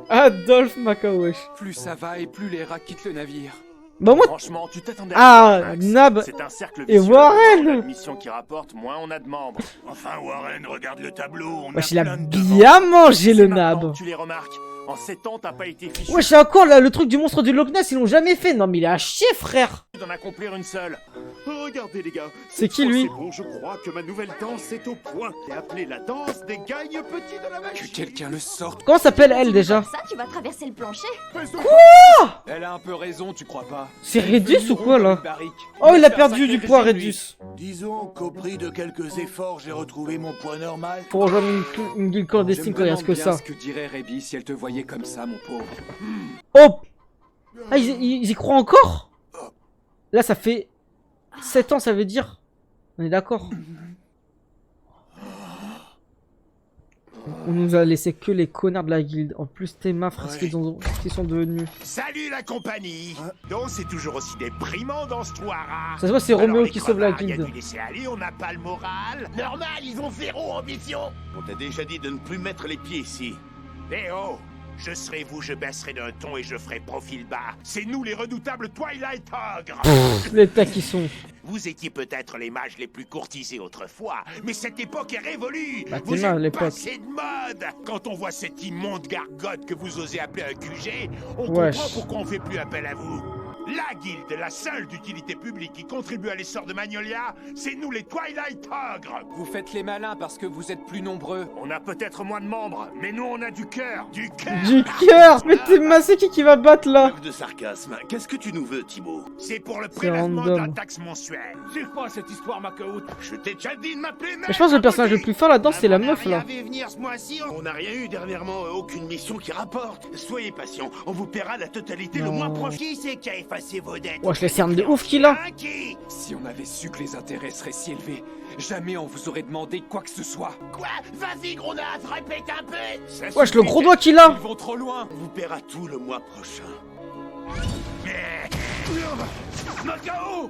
Adolphe Macao, wesh. Plus ça va et plus les rats quittent le navire. Bah moi... Franchement, tu t'attendais à ça, Max. Nab C'est un cercle et vicieux. Warren. La mission qui rapporte, moins on a de membres. Enfin, Warren, regarde le tableau. Wesh, il a bien mangé le Nab. Tu les remarques? En 7 ans, t'as pas été fichu. Wesh, c'est encore là, le truc du monstre du Loch Ness, ils l'ont jamais fait. Non mais il est à chier, frère. D'en accomplir une seule. Regardez les gars. C'est qui lui? Bon, je crois que ma nouvelle danse est au point. C'est appelée la danse des gagne petits de la magie. Que quelqu'un le sorte. Comment s'appelle elle déjà? Ça, tu vas traverser le plancher. Quoi? Elle a un peu raison, tu crois pas? C'est Redus ou quoi là? Oh, il a perdu du poids, Redus. Disons qu'au prix de quelques efforts, j'ai retrouvé mon poids normal. Pour rejoindre une guilde clandestine quand il reste que ça. Ce que dirait Rebi si elle te voyait comme ça, mon pauvre. Oh! Ah, ils y croient encore? Là, ça fait 7 ans, ça veut dire. On est d'accord. On nous a laissé que les connards de la guilde. En plus, Théma, frère, ce qu'ils sont devenus. Salut la compagnie. Donc c'est toujours aussi déprimant dans ce toit. Ça se voit, c'est Roméo qui sauve la guilde. Laisser aller, on n'a pas le moral. Normal, ils ont 0 ambition. On t'a déjà dit de ne plus mettre les pieds ici. Eh oh, Je serai vous, je baisserai d'un ton et je ferai profil bas. C'est nous les redoutables Twilight Ogres. Les tas qui sont. Vous étiez peut-être les mages les plus courtisés autrefois, mais cette époque est révolue. Bah, vous t'es mal, êtes l'époque. passé de mode. Quand on voit cette immonde gargote que vous osez appeler un QG, on Wesh. comprend pourquoi on fait plus appel à vous. La guilde, la seule d'utilité publique qui contribue à l'essor de Magnolia, c'est nous les Twilight Ogres. Vous faites les malins parce que vous êtes plus nombreux. On a peut-être moins de membres, mais nous on a du cœur. Du cœur. Du cœur. Mais t'es massé qui va battre là? De sarcasme. Qu'est-ce que tu nous veux, Thibaut? C'est pour le C'est prélèvement de la random. taxe mensuelle. C'est quoi cette histoire, Macao? Je t'ai déjà dit de m'appeler Mais je pense que le personnage le plus fort là-dedans, c'est la meuf là. venir ce mois-ci. On n'a rien eu dernièrement, aucune mission qui rapporte. Soyez patient, on vous paiera la totalité le Non. mois prochain. Qui c'est qui a effacé vos dettes? Wesh, les cernes de ouf qu'il a. Qui? Si on avait su que les intérêts seraient si élevés, jamais on vous aurait demandé quoi que ce soit. Quoi? Vas-y, gros naze, répète un peu. Wesh, le gros doigt qu'il a. Ils vont trop loin. On vous paiera tout le mois prochain. Macao!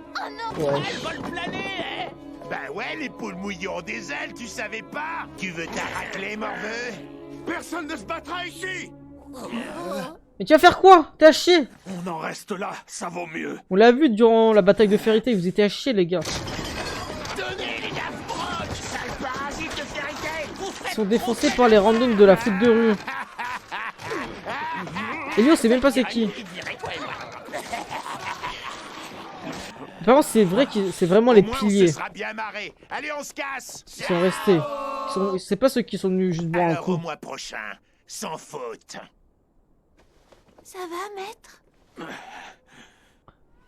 Ouais. Elle vole planer, hein? Ben ouais, les poules mouillées ont des ailes, tu savais pas? Tu veux t'arracler, morveux? Personne ne se battra ici! Mais tu vas faire quoi? T'es à chier. On en reste là, ça vaut mieux. On l'a vu durant la bataille de Fairy Tail, vous étiez à chier les gars. Tenez les Daft Brock, sale parasite de Fairy Tail! Ils sont défoncés par les randoms de la foot de rue. Et lui on sait même pas c'est qui. Par contre c'est vrai que c'est vraiment les piliers. On sera bien marré. Allez, on se casse! Qui sont restés. C'est pas ceux qui sont venus juste boire un Alors coup. au mois prochain, sans faute. Ça va, maître?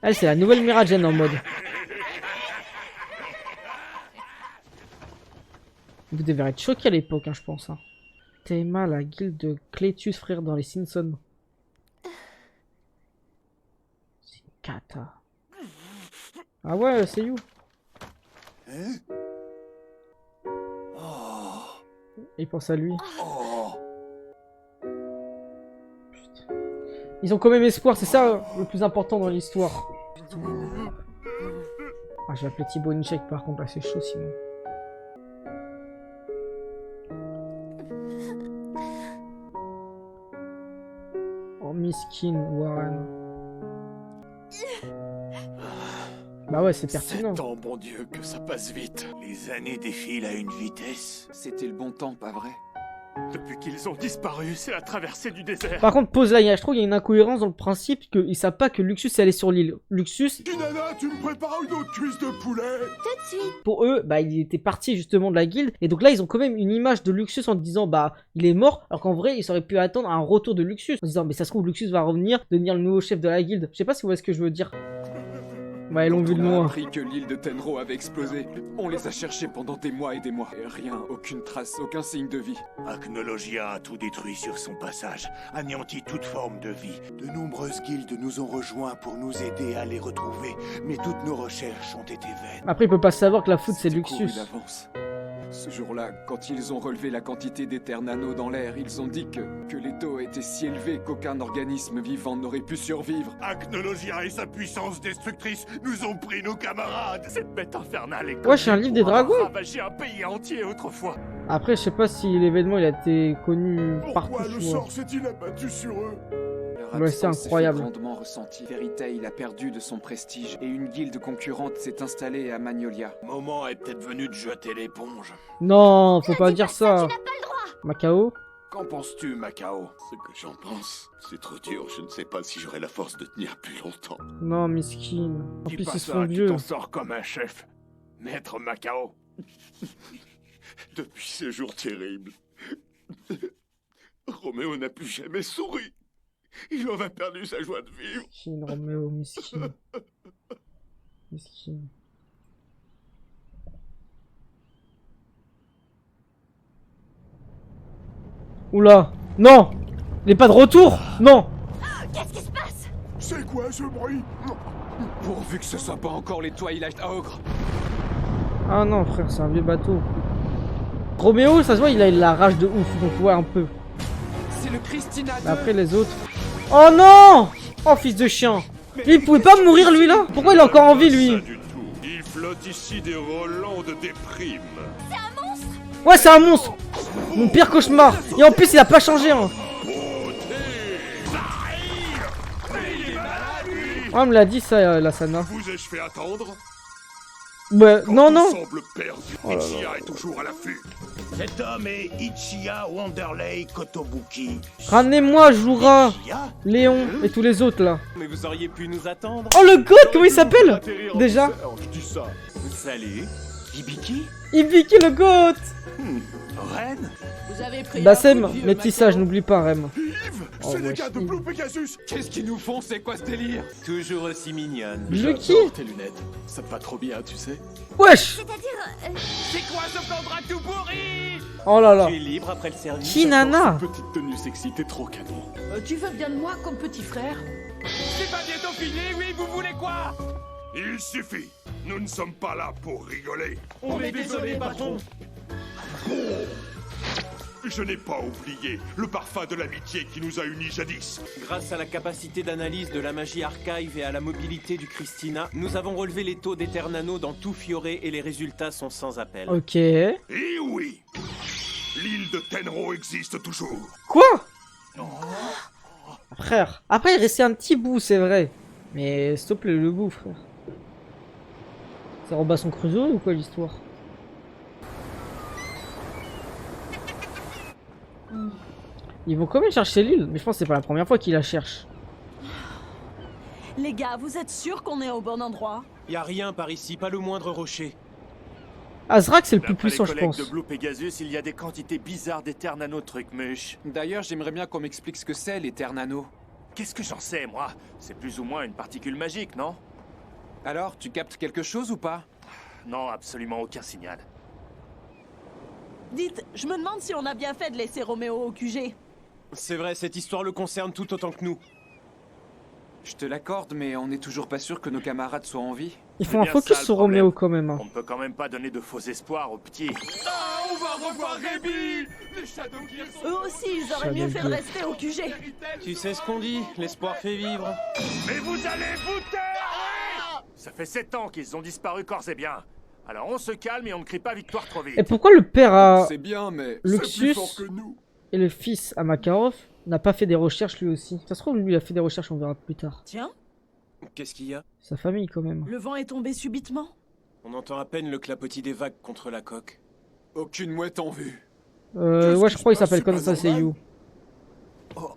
Elle c'est la nouvelle Miragen en mode. Vous devez être choqués à l'époque, hein, je pense. Hein. Théma, la guilde de Cletus, frère, dans les Simpsons. C'est une cata. Ah ouais, c'est you. Il pense à lui. Putain. Ils ont quand même espoir, c'est ça le plus important dans l'histoire. Ah, je vais appeler Thibaut Inchek par contre, là c'est chaud sinon. Oh, miskin, Warren. Bah ouais, c'est pertinent. Tant, bon Dieu, que ça passe vite. Les années défilent à une vitesse. C'était le bon temps, pas vrai? Depuis qu'ils ont disparu, c'est la traversée du désert. Par contre, pause là, je trouve qu'il y a une incohérence dans le principe qu'ils savent pas que Luxus elle est sur l'île. Luxus, Nana, tu me prépares une autre cuisse de poulet? Tout de suite. pour eux, bah il était parti justement de la guilde. Et donc là, ils ont quand même une image de Luxus en disant bah il est mort. Alors qu'en vrai, ils auraient pu attendre un retour de Luxus. En disant mais ça se trouve Luxus va revenir, devenir le nouveau chef de la guilde. Je sais pas si vous voyez ce que je veux dire. Ouais, ils l'ont vu de On a loin. appris que l'île de Tenro avait explosé. On les a cherchés pendant des mois et des mois. Et rien, aucune trace, aucun signe de vie. Agnologia a tout détruit sur son passage, anéanti toute forme de vie. De nombreuses guildes nous ont rejoints pour nous aider à les retrouver, mais toutes nos recherches ont été vaines. Après, il peut pas savoir que la foot c'est C'était couru Luxus. d'avance. Ce jour-là, quand ils ont relevé la quantité d'éther nano dans l'air, ils ont dit que les taux étaient si élevés qu'aucun organisme vivant n'aurait pu survivre. Agnologia et sa puissance destructrice nous ont pris nos camarades. Cette bête infernale est Ouais, c'est un livre des dragons. ravagé un pays entier autrefois. Après, je sais pas si l'événement il a été connu partout. Pourquoi le tu vois. sort s'est-il abattu sur eux? Leur Ouais, c'est absence s'est fait incroyable. grandement ressenti. Fairy Tail a perdu de son prestige et une guilde concurrente s'est installée à Magnolia. Moment est peut-être venu de jeter l'éponge. Non, faut pas dire ça. Macao. Qu'en penses-tu, Macao? Ce que j'en pense, c'est trop dur. Je ne sais pas si j'aurai la force de tenir plus longtemps. Non, miskin. En Dis plus, pas ils se ça, font tu vieux. t'en sors comme un chef. Maître Macao. Depuis ce jour terrible, Roméo n'a plus jamais souri. Il en a perdu sa joie de vivre. Miskin, Roméo, miskin. Miskin. Oula. Non. Il n'est pas de retour. Non. Qu'est-ce qui se passe? C'est quoi ce bruit? Pourvu que ce soit pas encore les Twilight Ogres. Ah non, frère, c'est un vieux bateau. Roméo, ça se voit, il a la rage de ouf, donc ouais, un peu. C'est le Christina Mais après, les autres... Oh non! Oh, fils de chien! Lui, il pouvait pas mourir, lui, là? Pourquoi il est encore en vie, lui? Il flotte ici des relents de déprime. Ouais, c'est un monstre! Mon pire cauchemar! Et en plus, il a pas changé, hein! Oh, on me l'a dit ça, la Sana. Vous ai-je fait attendre? Ouais, non, non. Semble perdu. Oh là là. Ichiya est toujours à l'affût. Cet homme est Ichiya Wanderlei Kotobuki. Ramenez-moi Jura, Léon et tous les autres là. Mais vous auriez pu nous attendre. Oh le god, comment il s'appelle déjà? Je dis ça. Salut. Ibiki? Ibiki le goat. Reine? Vous avez pris Bassem, métissage, n'oublie pas Rem. Oh, C'est les wesh, gars de Yves. Blue Pegasus. Qu'est-ce qu'ils nous font? C'est quoi ce délire? Toujours aussi mignonne. Lucky. J'adore tes lunettes. Ça me va trop bien, tu sais. Wesh. C'est quoi ce plan drac tout pourri? Oh là là. Tu es libre après le service. Qui nana? Petite tenue sexy, t'es trop canon. Tu veux bien de moi comme petit frère? C'est pas bientôt fini, oui, vous voulez quoi? Il suffit. Nous ne sommes pas là pour rigoler. On est désolé, patron. Je n'ai pas oublié le parfum de l'amitié qui nous a unis jadis. Grâce à la capacité d'analyse de la magie archive et à la mobilité du Christina, nous avons relevé les taux d'Eternano dans tout Fioré et les résultats sont sans appel. Ok. Et oui, l'île de Tenro existe toujours. Quoi? Frère. Après il restait un petit bout, c'est vrai. Mais s'il te plaît, le bout, frère. C'est Robinson Crusoe ou quoi l'histoire? Ils vont quand même chercher l'île, mais je pense que c'est pas la première fois qu'ils la cherchent. Les gars, vous êtes sûrs qu'on est au bon endroit? Y a rien par ici, pas le moindre rocher. Azrak c'est le plus D'après puissant les je collègues pense. de Blue Pegasus, il y a des quantités bizarres d'Eternano truc-muche. D'ailleurs, j'aimerais bien qu'on m'explique ce que c'est, l'Eternano. Qu'est-ce que j'en sais, moi? C'est plus ou moins une particule magique, non? Alors, tu captes quelque chose ou pas? Non, absolument aucun signal. Dites, je me demande si on a bien fait de laisser Roméo au QG. C'est vrai, cette histoire le concerne tout autant que nous. Je te l'accorde, mais on n'est toujours pas sûr que nos camarades soient en vie. Ils font un focus sur Roméo quand même. Hein. On ne peut quand même pas donner de faux espoirs aux petits. Ah, on va revoir Rémi. Les Shadow Gears sont... Eux aussi, ils auraient mieux fait de rester au QG. Tu sais ce qu'on dit, l'espoir fait vivre. Mais vous allez vous taire! Ça fait 7 ans qu'ils ont disparu corps et bien. Alors on se calme et on ne crie pas victoire trop vite. Et pourquoi le père à C'est bien, mais Luxus et le fils à Makarov n'a pas fait des recherches lui aussi? Ça se trouve lui il a fait des recherches, on verra plus tard. Tiens, Qu'est-ce qu'il y a? Sa famille quand même. le vent est tombé subitement. On entend à peine le clapotis des vagues contre la coque. aucune mouette en vue. Ouais je crois qu'il s'appelle comme ça, c'est You. Oh.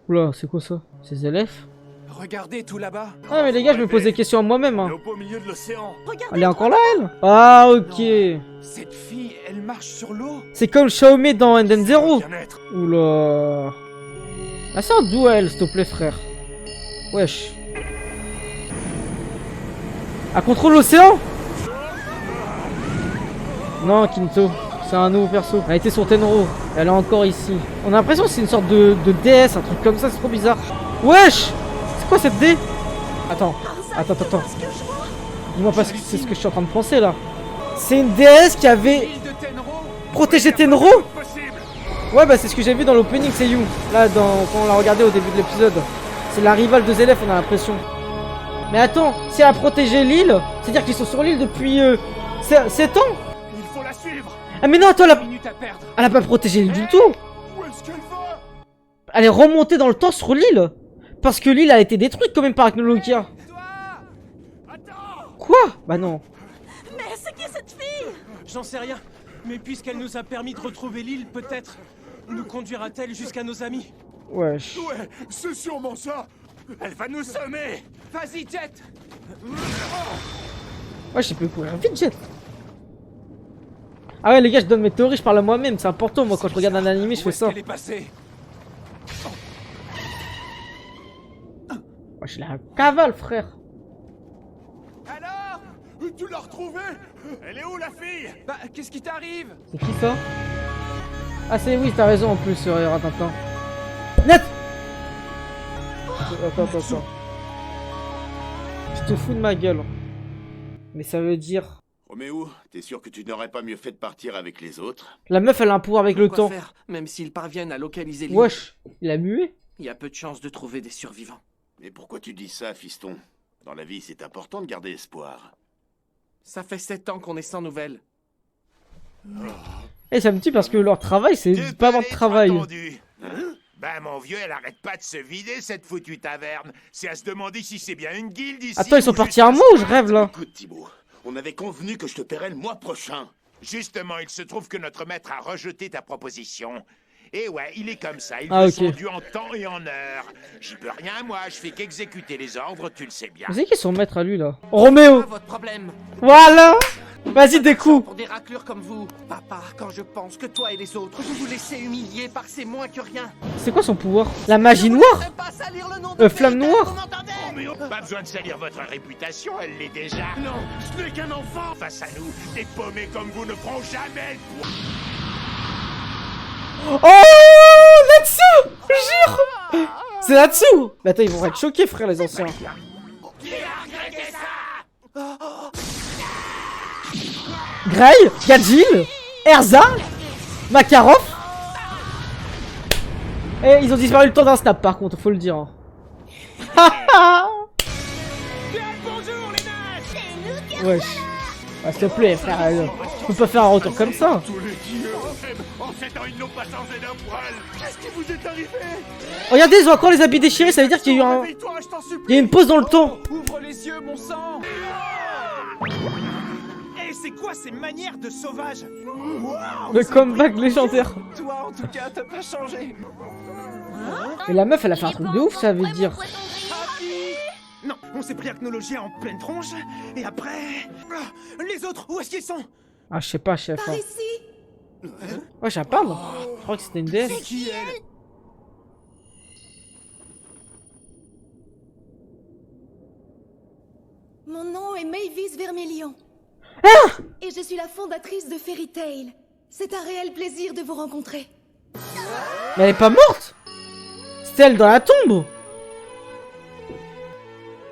Oula c'est quoi ça? Ces élèves? Regardez tout là-bas. Ah mais les gars je me pose des questions à moi-même hein. On est au beau milieu de l'océan. Elle est encore là elle? Ah ok. Cette fille, elle marche sur l'eau. C'est comme Xiaomei dans Enden Zero. Oula. Ah c'est un duel s'il te plaît frère. Wesh. Elle contrôle l'océan? Non Kinto, c'est un nouveau perso. Elle était sur Tenro, elle est encore ici. On a l'impression que c'est une sorte de déesse, un truc comme ça, c'est trop bizarre. Wesh. C'est quoi cette dé? Attends. Dis-moi pas si c'est ce que je suis en train de penser là. C'est une déesse qui avait protégé Tenro? Ouais bah c'est ce que j'ai vu dans l'opening, c'est You. Là quand on l'a regardé au début de l'épisode. C'est la rivale de Zélef, on a l'impression. Mais attends, si elle a protégé l'île, c'est-à-dire qu'ils sont sur l'île depuis 7 ans. Il faut la suivre. Ah mais non attends, elle a pas protégé l'île du tout. Où est-ce qu'elle va? Elle est remontée dans le temps sur l'île. Parce que l'île a été détruite quand même par Agnologia. Quoi? Bah non. Mais c'est qui cette fille? J'en sais rien, mais puisqu'elle nous a permis de retrouver l'île, peut-être nous conduira-t-elle jusqu'à nos amis. Wesh. Ouais, c'est sûrement ça. Elle va nous semer. Vas-y, Jet. Ouais, je peux courir vite, Jet. Ah ouais, les gars, je donne mes théories, je parle à moi-même. C'est important, moi, quand je regarde un animé, je fais ça. Elle est passée. Moi, je la cavale, frère. Alors? Tu l'as retrouvée? Elle est où la fille? Bah, qu'est-ce qui t'arrive? C'est qui ça? Ah, c'est oui, t'as raison en plus, Ratintin. Net! Attends. Je te fous de ma gueule. Mais ça veut dire... Roméo, t'es sûr que tu n'aurais pas mieux fait de partir avec les autres? La meuf, elle a un pouvoir avec le temps. Faire, même s'ils parviennent à localiser l'île. Wesh, il a mué? Il y a peu de chances de trouver des survivants. Mais pourquoi tu dis ça, fiston? Dans la vie, c'est important de garder espoir. Ça fait 7 ans qu'on est sans nouvelles. Et ça me tue parce que leur travail, c'est pas avoir de travail. Hein? Ben mon vieux, elle arrête pas de se vider cette foutue taverne. C'est à se demander si c'est bien une guilde ici. Attends, ils sont partis un mois ou je rêve là? Écoute Thibaut, on avait convenu que je te paierais le mois prochain. Justement, il se trouve que notre maître a rejeté ta proposition. Et ouais, il est comme ça, il Ah, veut ok. son dû en temps et en heure. J'y peux rien, moi, je fais qu'exécuter les ordres, tu le sais bien. Mais c'est qui son maître à lui là? Roméo! Votre problème. Voilà! Vas-y, des coups! Pour des raclures comme vous. Papa, quand je pense que toi et les autres, vous vous laissez humilier par ces moins que rien. C'est quoi son pouvoir? La magie noire? Pas salir le nom de Flamme noire? Pas besoin de salir votre réputation, elle l'est déjà. Non, ce n'est qu'un enfant. Face à nous, des paumés comme vous ne feront jamais le poids. Oh! Là-dessous! Jure! C'est là-dessous! Mais attends, ils vont être choqués, frère, les anciens. Grey, Gadjil, Erza, Makarov. Et ils ont disparu le temps d'un snap par contre, faut le dire. Wesh. Ah, s'il te plaît, frère, tu peux pas faire un retour comme ça. Tous les dieux, en 7 ans, ils n'ont pas changé d'un poil. Qu'est-ce qui vous est arrivé? Regardez, ils ont encore les habits déchirés, ça veut dire qu'il y a eu un... Il y a une pause dans le temps. Ouvre les yeux, mon sang. Eh, c'est quoi ces manières de sauvage? Le comeback légendaire. Toi, en tout cas, t'as pas changé. Mais la meuf, elle a fait un truc de ouf, ça veut dire. Non, on s'est pris Acnologia en pleine tronche, et après... Les autres, où est-ce qu'ils sont? Ah, je sais pas, chef. Par Hein. ici. Ouais, j'en parle. Je crois que c'était une déesse. C'est qui, elle? Mon nom est Mavis Vermilion. Et je suis la fondatrice de Fairy Tail. C'est un réel plaisir de vous rencontrer. Mais elle est pas morte? C'était elle dans la tombe?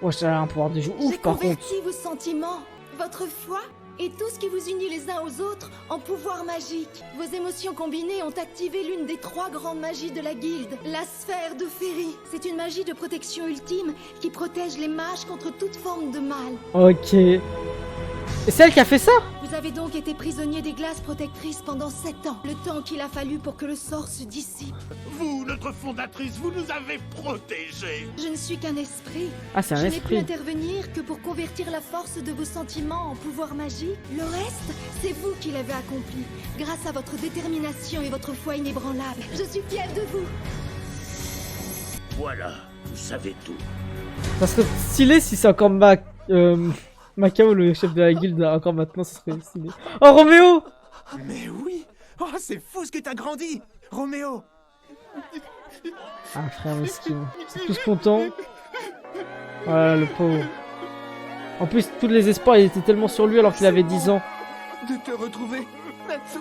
Ouais, ça a un pouvoir de jeu ouf J'ai par contre. converti vos sentiments, votre foi et tout ce qui vous unit les uns aux autres en pouvoir magique. Vos émotions combinées ont activé l'une des 3 grandes magies de la guilde, la sphère de Féerie. C'est une magie de protection ultime qui protège les mages contre toute forme de mal. Ok. Et c'est elle qui a fait ça? Vous avez donc été prisonnier des glaces protectrices pendant 7 ans, le temps qu'il a fallu pour que le sort se dissipe. Vous, notre fondatrice, vous nous avez protégés. Je ne suis qu'un esprit. Ah, c'est un Je n'ai pu esprit. intervenir que pour convertir la force de vos sentiments en pouvoir magique. Le reste, c'est vous qui l'avez accompli, grâce à votre détermination et votre foi inébranlable. Je suis fière de vous. Voilà, vous savez tout. Ça serait stylé si c'est encore Macao, le chef de la guilde, encore maintenant, ça serait stylé. Oh, Roméo! Mais oui. Oh, c'est fou ce que t'as grandi, Roméo. Ah, frère mesquin. Ils sont tous contents. Voilà, le pauvre. En plus, tous les espoirs, ils étaient tellement sur lui alors qu'il avait 10 ans. De te retrouver, Natsu.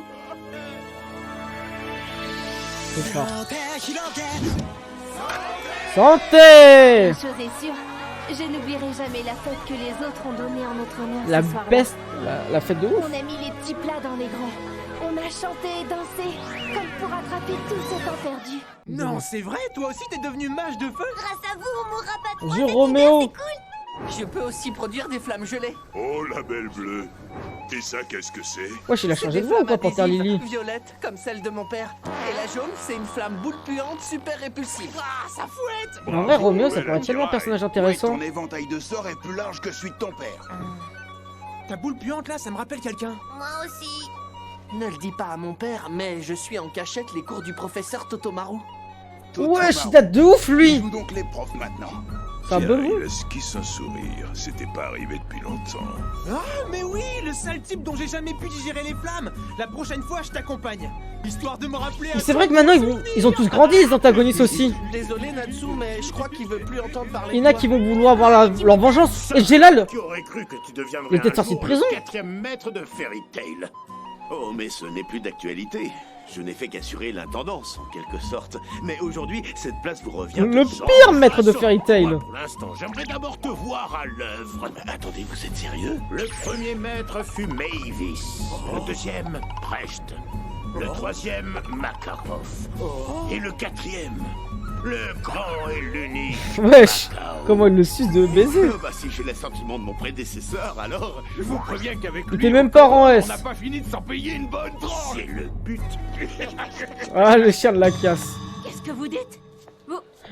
C'est fort. Santé! Une chose est sûre, je n'oublierai jamais la fête que les autres ont donnée en notre honneur La ce soir-là. best, la fête de ouf. On a mis les petits plats dans les grands. On a chanté et dansé, comme pour rattraper tout ce temps perdu. Non, c'est vrai, toi aussi t'es devenu mage de feu. Grâce à vous, on mourra pas trop. Bonjour Roméo. Je peux aussi produire des flammes gelées. Oh, la belle bleue. Et ça, qu'est-ce que c'est? Wesh, il a changé de voix ou quoi, Panthère Lily? Violette, comme celle de mon père. Et la jaune, c'est une flamme boule puante super répulsive. Ah, ça fouette! En vrai, Roméo, ça pourrait être tellement un personnage intéressant. Ton éventail de sorts est plus large que celui de ton père. Ta boule puante là, ça me rappelle quelqu'un. Moi aussi. Ne le dis pas à mon père, mais je suis en cachette les cours du professeur Totomaru. Wesh, il date de ouf, lui! Joue donc les profs maintenant. C'est un bon Il esquisse un sourire. C'était pas arrivé depuis longtemps. Ah, mais oui, le sale type dont j'ai jamais pu digérer les flammes. La prochaine fois, je t'accompagne. Histoire de me rappeler... Mais c'est vrai que maintenant, ils ont tous grandi, les antagonistes aussi. Désolé Natsu, mais je crois qu'il veut plus entendre parler. Il y en a qui vont vouloir avoir leur vengeance. Et Gélal! Qui aurait cru que tu deviendrais Il est peut-être un sorti de jour prison. le 4e maître de Fairy Tail. Oh, mais ce n'est plus d'actualité. Je n'ai fait qu'assurer l'intendance, en quelque sorte. Mais aujourd'hui, cette place vous revient Le de sang. pire maître de Fairy Tail. Pour l'instant, j'aimerais d'abord te voir à l'œuvre. Attendez, vous êtes sérieux? Le premier maître fut Mavis. Le deuxième, Precht. Le troisième, Makarov. Et le 4e, le grand et l'unique. Wesh, comment il le suce de baiser. Bah, si j'ai les sentiments de mon prédécesseur, alors... Je vous préviens qu'avec Il lui, était même pas en S. on n'a pas fini de s'en payer une bonne tranche. C'est le but. Ah, le chien de la casse. Qu'est-ce que vous dites?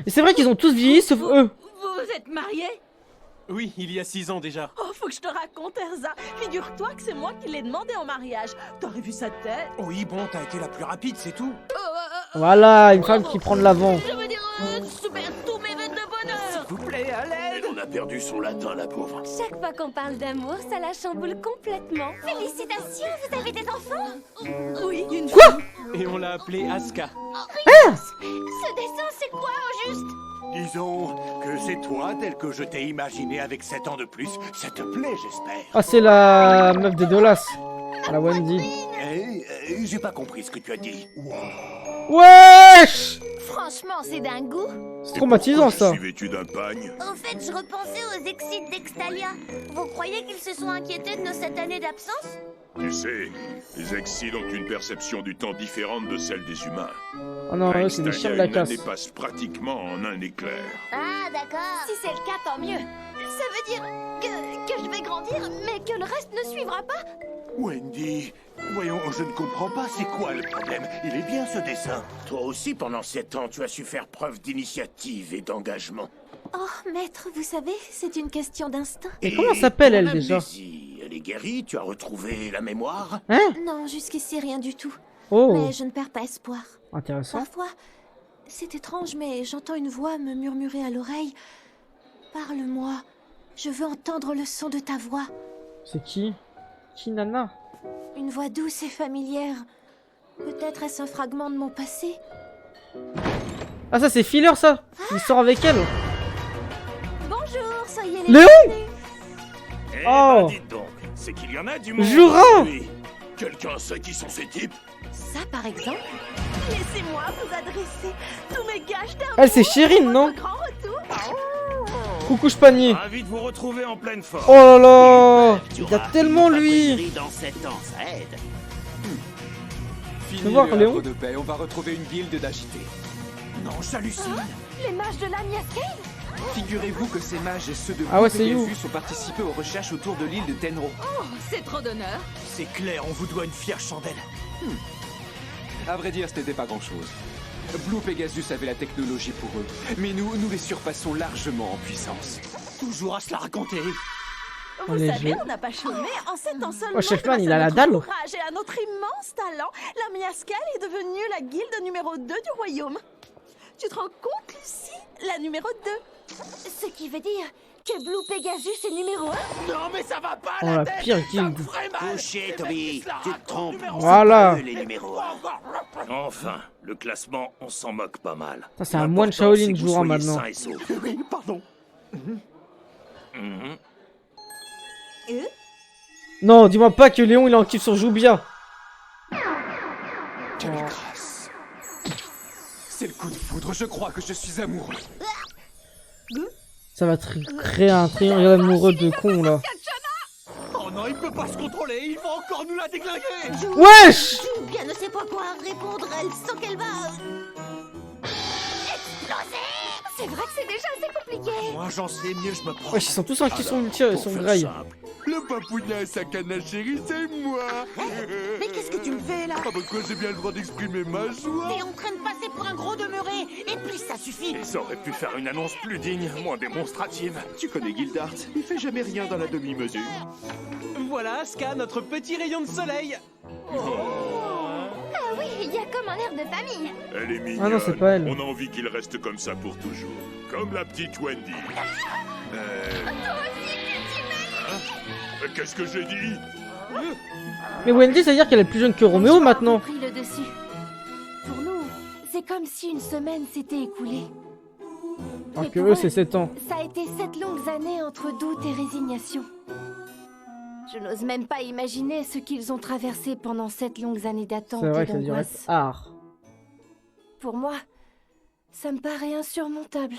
Et c'est vrai qu'ils ont tous vieilli sauf eux. Vous êtes mariés? Oui, il y a 6 ans déjà. Oh, faut que je te raconte, Erza. Figure-toi que c'est moi qui l'ai demandé en mariage. T'aurais vu sa tête? Oui, bon, t'as été la plus rapide, c'est tout. Voilà, une femme qui prend de l'avant. Je veux dire, super tous mes vœux de bonheur. S'il vous plaît, à l'aide. Elle en a perdu son latin, la pauvre. Chaque fois qu'on parle d'amour, ça la chamboule complètement. Félicitations, vous avez des enfants? Oui, une Quoi? Et on l'a appelée Asuka. Ce dessin, c'est quoi, au juste? Disons que c'est toi tel que je t'ai imaginé avec 7 ans de plus. Ça te plaît, j'espère. Ah, c'est la meuf de Dolas. La Wendy. J'ai pas compris ce que tu as dit. Wesh! Franchement, c'est d'un goût. C'est traumatisant ça. Je suis vêtu d'un pagne. Au fait, je repensais aux excites d'Extalia. Vous croyez qu'ils se sont inquiétés de nos 7 années d'absence? Tu sais, les Exiles ont une perception du temps différente de celle des humains. Oh non, eux, c'est des chiens de la casse. Une année passe pratiquement en un éclair. Ah, d'accord. Si c'est le cas, tant mieux. Ça veut dire que je vais grandir, mais que le reste ne suivra pas. Wendy, voyons, je ne comprends pas, c'est quoi le problème? Il est bien ce dessin. Toi aussi, pendant 7 ans, tu as su faire preuve d'initiative et d'engagement. Oh, maître, vous savez, c'est une question d'instinct. Et comment s'appelle elle déjà? Elle est guérie, tu as retrouvé la mémoire? Hein? Non, jusqu'ici rien du tout. Oh. Mais je ne perds pas espoir. Intéressant. Parfois, c'est étrange, mais j'entends une voix me murmurer à l'oreille. Parle-moi, je veux entendre le son de ta voix. C'est qui? Qui, Nana? Une voix douce et familière. Peut-être est-ce un fragment de mon passé? Ah, ça c'est Filler ça? Il sort avec elle. Bonjour, soyez les Léon? bienvenus. Eh Oh. ben, dites donc, c'est qu'il y en a du monde. Jurin. aujourd'hui. Quelqu'un sait qui sont ces types? Ça, par exemple? Laissez-moi vous adresser tous mes gages d'amour. Elle, c'est Chérine, non? Votre grand retour. Coucou Spagné. Ravi de vous retrouver en pleine forme. Oh là là. Il y a tellement lui. Dans 7 ans, ça aide. Fini voir, le Léon. havre de paix, on va retrouver une guilde d'agités. Non, j'hallucine. Les mages de l'Amia Scale? Figurez-vous que ces mages et ceux de Ah ouais, c'est You. Pegasus ont participé aux recherches autour de l'île de Tenro. Oh, c'est trop d'honneur. C'est clair, on vous doit une fière chandelle. À vrai dire, ce n'était pas grand-chose. Blue Pegasus avait la technologie pour eux, mais nous les surpassons largement en puissance. Toujours à se la raconter. Vous Léger. savez, on n'a pas chômé en 7 ans seulement. Oh, Chefman, grâce il à a la notre dalle. courage et à notre immense talent, la Miascal est devenue la guilde numéro 2 du royaume. Tu te rends compte, Lucie? La numéro 2. Ce qui veut dire que Blue Pegasus est numéro 1? Non, mais ça va pas, Oh, la pire guilde. Couché, Toby. Tu te trompes. Voilà. C'est pas eux, les numéros 1. Enfin, le classement, on s'en moque pas mal. Ça, c'est un moine Shaolin que vous jouant soyez maintenant. sains et saufs. Oui, pardon. Mhm. Non, dis-moi pas que Léon il est en kiff sur Joubia. Quelle grâce. C'est le coup de foudre, je crois que je suis amoureux. Ça va créer un triangle amoureux de con là. Oh non, il peut pas se contrôler, il va encore nous la déglinguer. Wesh! Bien ne sait pas quoi répondre, elle sent qu'elle va... exploser. C'est vrai que c'est déjà assez compliqué. Moi j'en sais mieux, je me prends. Wesh, ils sont tous en kiff sur une tire et son graille. Le papounet et sa canne à chérie, c'est moi. Mais qu'est-ce que tu me fais là? Ah bah quoi, j'ai bien le droit d'exprimer ma joie. T'es en train de passer pour un gros demeuré. Et puis ça suffit. Ils auraient pu faire une annonce plus digne, moins démonstrative. Tu connais Gildart, il fait jamais rien dans la demi-mesure. Voilà, Asuka, notre petit rayon de soleil. Ah oui, il y a comme un air de famille. Elle est mignonne. Ah non, c'est pas elle. On a envie qu'il reste comme ça pour toujours. Comme la petite Wendy. Qu'est-ce que j'ai dit? Mais Wendy, ça veut dire qu'elle est plus jeune que Roméo maintenant. Pris le dessus. Pour nous, c'est comme si une semaine s'était écoulée. Alors Mais que pour eux, c'est 7 ans. Ça a été 7 longues années entre doute et résignation. Je n'ose même pas imaginer ce qu'ils ont traversé pendant 7 longues années d'attente C'est vrai et que ça doit d'angoisse. être art. Pour moi, ça me paraît insurmontable.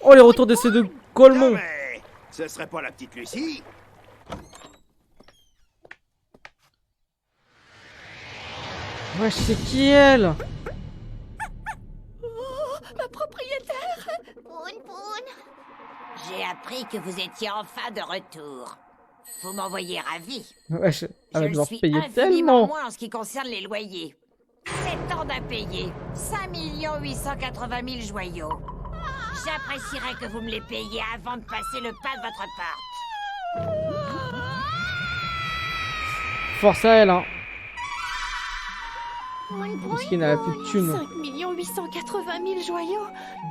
Oh, les retours de ces deux Colmont. Ce serait pas la petite Lucie? Wesh, c'est qui elle? Ma propriétaire. Poun, poun. J'ai appris que vous étiez enfin de retour. Vous m'envoyez ravi. Wesh, elle va Je le devoir suis payer infiniment tellement. moins en ce qui concerne les loyers. 7 ans amende à payer. 5 880 000 joyaux. J'apprécierais que vous me les payiez avant de passer le pas de votre porte. Force à elle, hein. Parce qu'il n'a plus de thunes. 5 880 000 joyaux.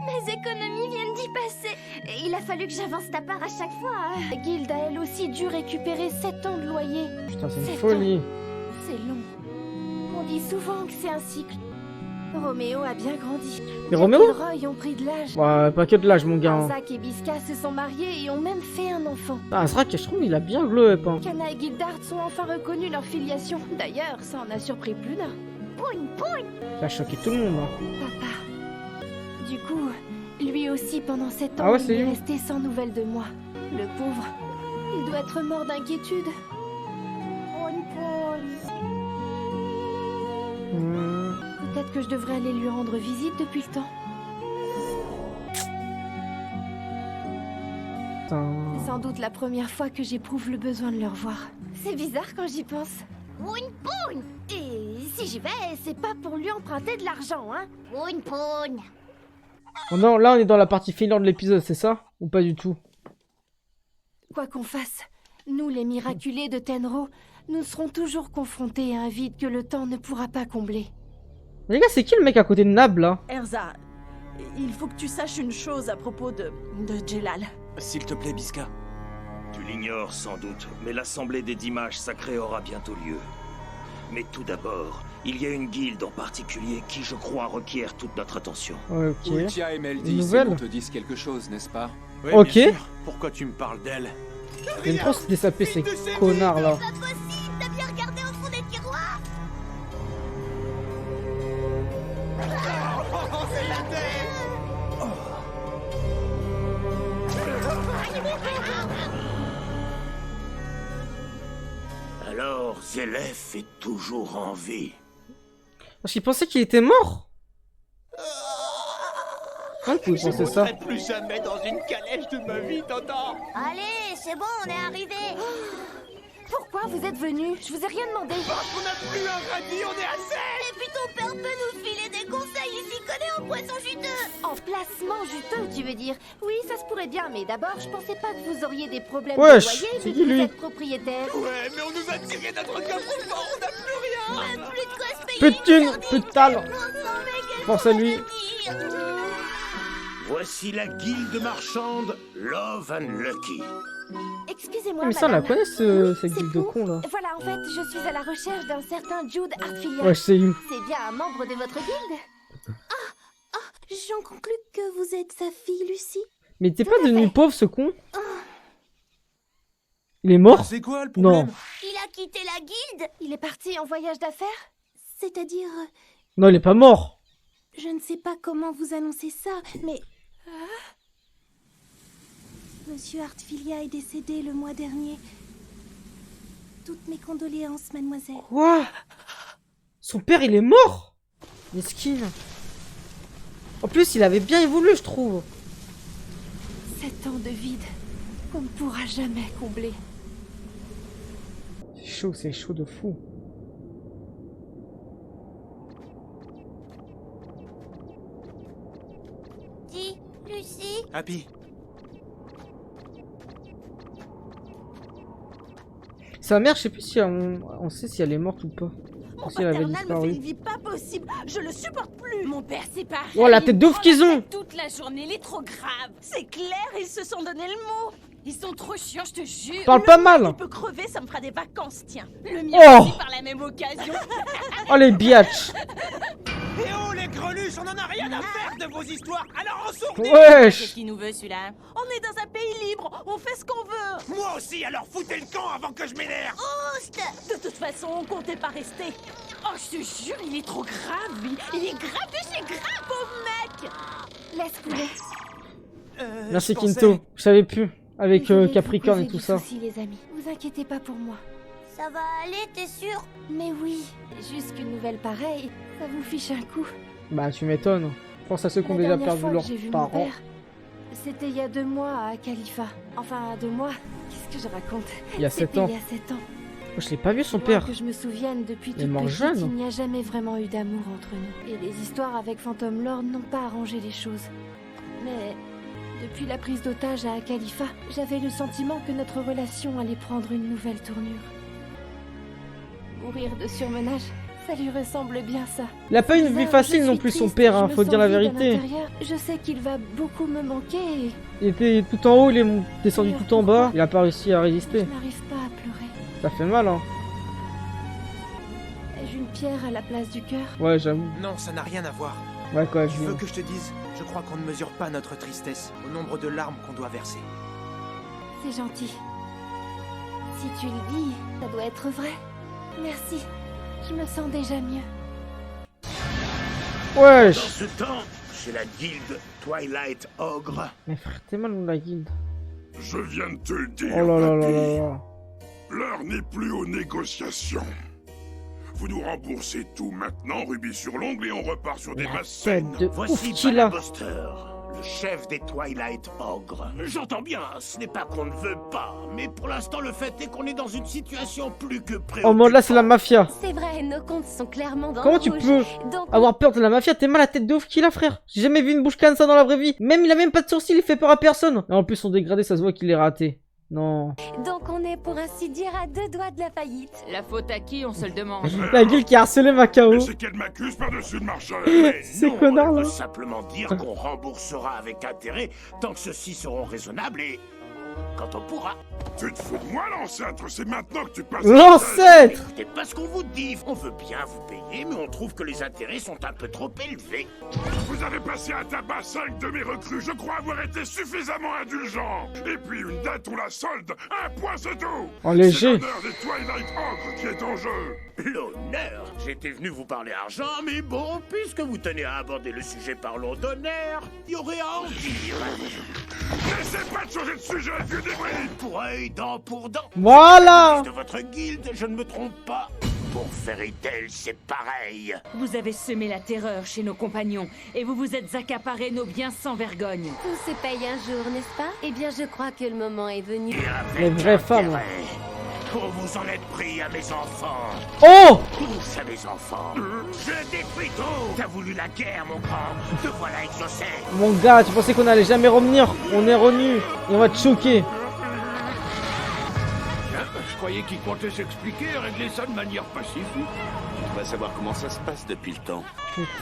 Mes économies viennent d'y passer. Et il a fallu que j'avance ta part à chaque fois. La guilde a elle aussi dû récupérer 7 ans de loyer. Putain, c'est une 7 folie. ans. C'est long. On dit souvent que c'est un cycle. Roméo a bien grandi. Mais Roméo Roy ont pris de l'âge. Ouais, pas que de l'âge, mon gars. Zach et Biska se sont mariés et ont même fait un enfant. Ah, Azrak, je trouve il a bien glow up. Hein. Kana et Gildart sont enfin reconnus leur filiation. D'ailleurs, ça en a surpris plus d'un. Pougne, pougne. Ça a choqué tout le monde. Hein. Papa. Du coup, lui aussi, pendant 7 ans, Ah ouais, il c'est est lui. resté sans nouvelles de moi. Le pauvre. Il doit être mort d'inquiétude. Pougne, pougne. Peut-être que je devrais aller lui rendre visite depuis le temps. Putain. C'est sans doute la première fois que j'éprouve le besoin de le revoir. C'est bizarre quand j'y pense. Pougne, pougne. Et si j'y vais, c'est pas pour lui emprunter de l'argent, hein. Pougne, pougne. Oh non, là, on est dans la partie finale de l'épisode, c'est ça? Ou pas du tout? Quoi qu'on fasse, nous les miraculés de Tenro, nous serons toujours confrontés à un vide que le temps ne pourra pas combler. Les gars, c'est qui le mec à côté de Nab, là? Erza, il faut que tu saches une chose à propos de Jelal. S'il te plaît, Biska. Tu l'ignores sans doute, mais l'assemblée des 10 mages sacrés aura bientôt lieu. Mais tout d'abord, il y a une guilde en particulier qui, je crois, requiert toute notre attention. Ok. Ultia et Une Meldy, nouvelle c'est bon, te disent quelque chose, n'est-ce pas? Oui, Ok. bien sûr. Pourquoi tu me parles d'elle? J'aime trop se dessaper ces connards, là. Pas possible, t'as bien regardé au fond des tiroirs. Oh, c'est la tête. Alors, Zélef est toujours en vie. Parce qu'il pensait qu'il était mort. Comment vous pouvez penser ça? plus jamais dans une calèche de ma vie, t'entends? Allez, c'est bon, on est arrivé. Pourquoi vous êtes venus? Je vous ai rien demandé. Parce qu'on n'a plus un radis, on est à 7. Et puis ton père peut nous filer des conseils, il s'y connaît en poisson juteux. En placement juteux, tu veux dire? Oui, ça se pourrait bien, mais d'abord, je pensais pas que vous auriez des problèmes Wesh, de loyer c'est vu qui, que vous lui? êtes propriétaire. Ouais, mais on nous a tiré notre coffre-fort, on n'a plus rien. Même plus de quoi se payer. Peu de thunes, peu de talent. Pense à lui. Voici la guilde marchande Love and Lucky. Excusez-moi, Ah, mais ça, on la madame. connaît, cette guilde de cons, là. Voilà, en fait, je suis à la recherche d'un certain Jude Artfilia. Ouais, c'est où? C'est bien un membre de votre guilde? J'en conclus que vous êtes sa fille, Lucie. Mais t'es pas devenu pauvre, ce con? Il est mort? C'est quoi le Non. Il a quitté la guilde. Il est parti en voyage d'affaires? C'est-à-dire, Non, il est pas mort. je ne sais pas comment vous annoncer ça, mais... Monsieur Artfilia est décédé le mois dernier. Toutes mes condoléances, mademoiselle. Quoi? Son père, il est mort? Mesquine. En plus, il avait bien évolué, je trouve. 7 ans de vide qu'on ne pourra jamais combler. C'est chaud de fou. Dis, Lucie. Happy. Sa mère, je sais plus si on sait si elle est morte ou pas. Mon Si elle avait paternal me fait disparu. une vie pas possible. Je le supporte plus. Mon père, c'est pas. Oh, la tête d'ouf qu'ils ont! Toute la journée, il est trop grave. C'est clair, ils se sont donné le mot. Ils sont trop chiants, je te jure. Parle pas mal! Il peut crever, ça me fera des vacances, tiens. Le mien Oh aussi par la même occasion. Oh, les biatchs! Et oh, les greluches, on en a rien à faire de vos histoires. Alors on s'oublie. Wesh! Qu'est-ce qu'il nous veut, celui-là? On est dans un pays libre, on fait ce qu'on veut. Moi aussi, alors foutez le camp avant que je m'énerve. Oust! De toute façon, on comptait pas rester. Oh, je te jure, il est trop grave, lui. Il est grave de chez grave, pauvre mec. Laisse couler. Merci je pensais- Kinto. Je savais plus. Avec Désolée de vous Capricorne et causer tout du ça. souci, les amis. Vous inquiétez pas pour moi. Ça va aller, t'es sûr? Mais oui, juste qu'une nouvelle pareille, ça vous fiche un coup. Bah, tu m'étonnes. Pense à ceux qui ont La déjà dernière perdu fois que leurs j'ai vu mon parents. père, c'était il y a 2 mois à Khalifa. Enfin, 2 mois. Qu'est-ce que je raconte? Il y a C'était 7 ans. Il y a 7 ans. Je l'ai pas vu son père. Que je me souvienne, depuis Il est toute mort petite, jeune. il n'y a jamais vraiment eu d'amour entre nous. Et les histoires avec Phantom Lord n'ont pas arrangé les choses. Mais depuis la prise d'otage à Khalifa, j'avais le sentiment que notre relation allait prendre une nouvelle tournure. Mourir de surmenage, ça lui ressemble bien ça. Il a pas une vie facile non plus son père, hein, faut dire la vérité. Je sais qu'il va beaucoup me manquer et Il était tout en haut, il est descendu tout en bas. Il a pas réussi à résister. je n'arrive pas à pleurer. Ça fait mal, hein. Ai-je une pierre à la place du cœur? Ouais, j'avoue. Non, ça n'a rien à voir. Ouais, quoi, Tu veux que je te dise? Je crois qu'on ne mesure pas notre tristesse au nombre de larmes qu'on doit verser. C'est gentil. Si tu le dis, ça doit être vrai. Merci. Je me sens déjà mieux. Wesh. Dans ce temps, chez la guilde Twilight Ogre, Mais frère, t'es mal dans la guilde. Je viens de te le dire, Oh là là là papy. là là. L'heure n'est plus aux négociations. Vous nous remboursez tout maintenant, rubis sur l'ongle, et on repart sur des masses saines. de voici ouf qu'il a. Balabuster, le chef des Twilight Ogres. J'entends bien, ce n'est pas qu'on ne veut pas, mais pour l'instant le fait est qu'on est dans une situation plus que Oh, mode là, c'est la mafia. C'est vrai, nos comptes sont clairement dans Comment le tu rouge. peux Donc, avoir peur de la mafia? T'es mal à la tête de ouf qu'il a, frère. J'ai jamais vu une bouche comme ça dans la vraie vie. Même, il a même pas de sourcils, il fait peur à personne. Et en plus, son dégradé, ça se voit qu'il est raté. Non. donc on est pour ainsi dire à 2 doigts de la faillite. La faute à qui, on se le demande. La gueule qui a harcelé Macao. C'est qu'elle m'accuse par-dessus le marché. Ces connards là. veut simplement dire qu'on remboursera avec intérêt tant que ceux-ci seront raisonnables et quand on pourra. Tu te fous de moi, l'ancêtre? C'est maintenant que tu passes... L'ancêtre! Écoutez pas ce qu'on vous dit. On veut bien vous payer, mais on trouve que les intérêts sont un peu trop élevés. Vous avez passé à tabac 5 de mes recrues. Je crois avoir été suffisamment indulgent. Et puis une dette, on la solde. Un point, c'est tout. En léger. C'est l'honneur des Twilight Ogres qui est en jeu. L'honneur? J'étais venu vous parler argent, mais bon, puisque vous tenez à aborder le sujet, parlons d'honneur. Il y aurait à en dire. N'essaie pas de changer de sujet, vieux débris. Pour œil, dent pour dent. Voilà. De votre guilde, je ne me trompe pas. Pour Fairy Tail, c'est pareil. Vous avez semé la terreur chez nos compagnons et vous vous êtes accaparé nos biens sans vergogne. Tout se paye un jour, n'est-ce pas? Eh bien, je crois que le moment est venu. Les vraies femmes. Pour vous en être pris à mes enfants. Oh! Tous à mes enfants. Je détruis tout. T'as voulu la guerre, mon grand. Te voilà exaucé. Mon gars, tu pensais qu'on allait jamais revenir? On est revenu. Et on va te choquer. Je croyais qu'il comptait s'expliquer et régler ça de manière pacifique. On va savoir comment ça se passe depuis le temps.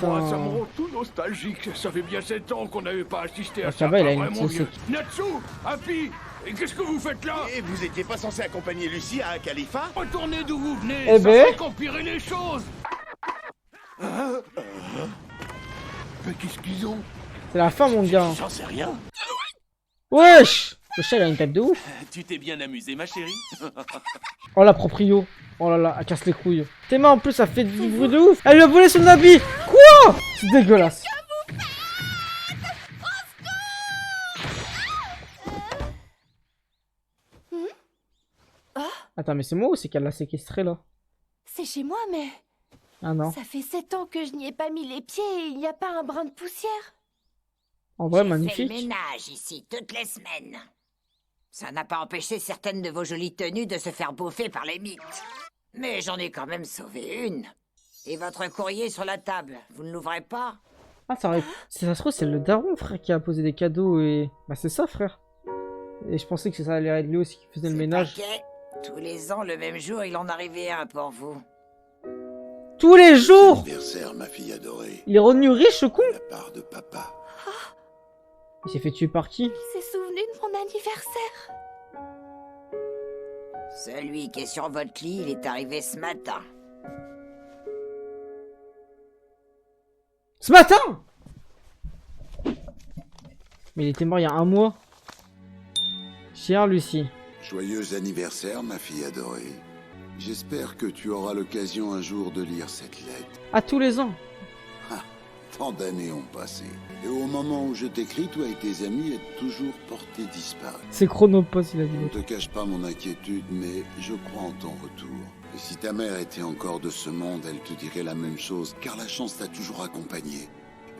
Moi, ça Putain. me rend tout nostalgique. Ça fait bien 7 ans qu'on n'avait pas assisté à Ah, ça. ça va, il a pas une vrai, mon petite vieux. Natsu, Happy, et qu'est-ce que vous faites là? Et vous étiez pas censé accompagner Lucie à Khalifa? Retournez d'où vous venez, Eh ça ben. fait qu'empirer les choses. Mais qu'est-ce qu'ils ont? C'est la fin, mon gars. J'en sais rien. Wesh! Le chat, il a une tête de ouf. Tu t'es bien amusé, ma chérie? Oh la proprio. Oh là là, elle casse les couilles. Tes mains en plus, ça fait du bruit de ouf. Elle lui a volé son habit. Quoi? C'est dégueulasse. Attends, mais c'est moi ou c'est qu'elle l'a séquestré là? C'est chez moi, mais Ah non. ça fait 7 ans que je n'y ai pas mis les pieds et il n'y a pas un brin de poussière. En vrai, J'ai fait le magnifique. ménage ici toutes les semaines. Ça n'a pas empêché certaines de vos jolies tenues de se faire bouffer par les mythes. Mais j'en ai quand même sauvé une. Et votre courrier sur la table, vous ne l'ouvrez pas? Ah, ça aurait... Si ça se trouve, c'est le daron, frère, qui a posé des cadeaux et... Bah, c'est ça, frère. Et je pensais que ça allait être lui aussi qui faisait le ménage. Paquet. Tous les ans, le même jour, il en arrivait un pour vous. Tous les jours! Anniversaire, ma fille adorée. Il est revenu riche, ce con! La part de papa. Il s'est fait tuer par qui? Il s'est souvenu de mon anniversaire. Celui qui est sur votre lit, il est arrivé ce matin. Ce matin! Mais il était mort il y a un mois. Chère Lucie. Joyeux anniversaire, ma fille adorée. J'espère que tu auras l'occasion un jour de lire cette lettre. À tous les ans. Ah, tant d'années ont passé. Et au moment où je t'écris, toi et tes amis êtes toujours portés disparus. C'est Chronopost, il a Je ne dit. te cache pas mon inquiétude, mais je crois en ton retour. Et si ta mère était encore de ce monde, elle te dirait la même chose, car la chance t'a toujours accompagné.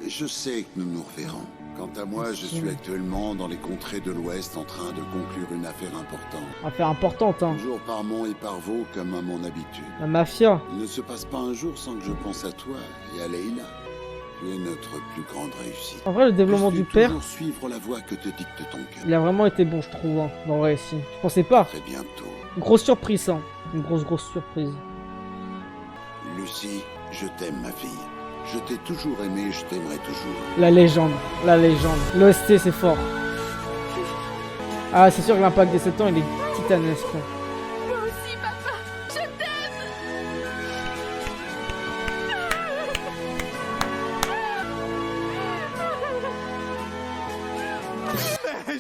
Je sais que nous nous reverrons. Quant à moi, je suis actuellement dans les contrées de l'Ouest en train de conclure une affaire importante. Affaire importante, hein. Toujours par Mont et par Vaux comme à mon habitude. La mafia. Il ne se passe pas un jour sans que je pense à toi et à Leila. Tu es notre plus grande réussite. En vrai, le développement du père, toujours suivre la voie que te dicte ton cœur. il a vraiment été bon, je trouve, hein, dans le récit. Je pensais pas. Très bientôt. Une grosse surprise, hein. Une grosse surprise. Lucie, je t'aime, ma fille. Je t'ai toujours aimé, je t'aimerai toujours. La légende, la légende. L'OST, c'est fort. Ah, c'est sûr que l'impact des 7 ans, il est titanesque. Moi aussi, papa, je t'aime.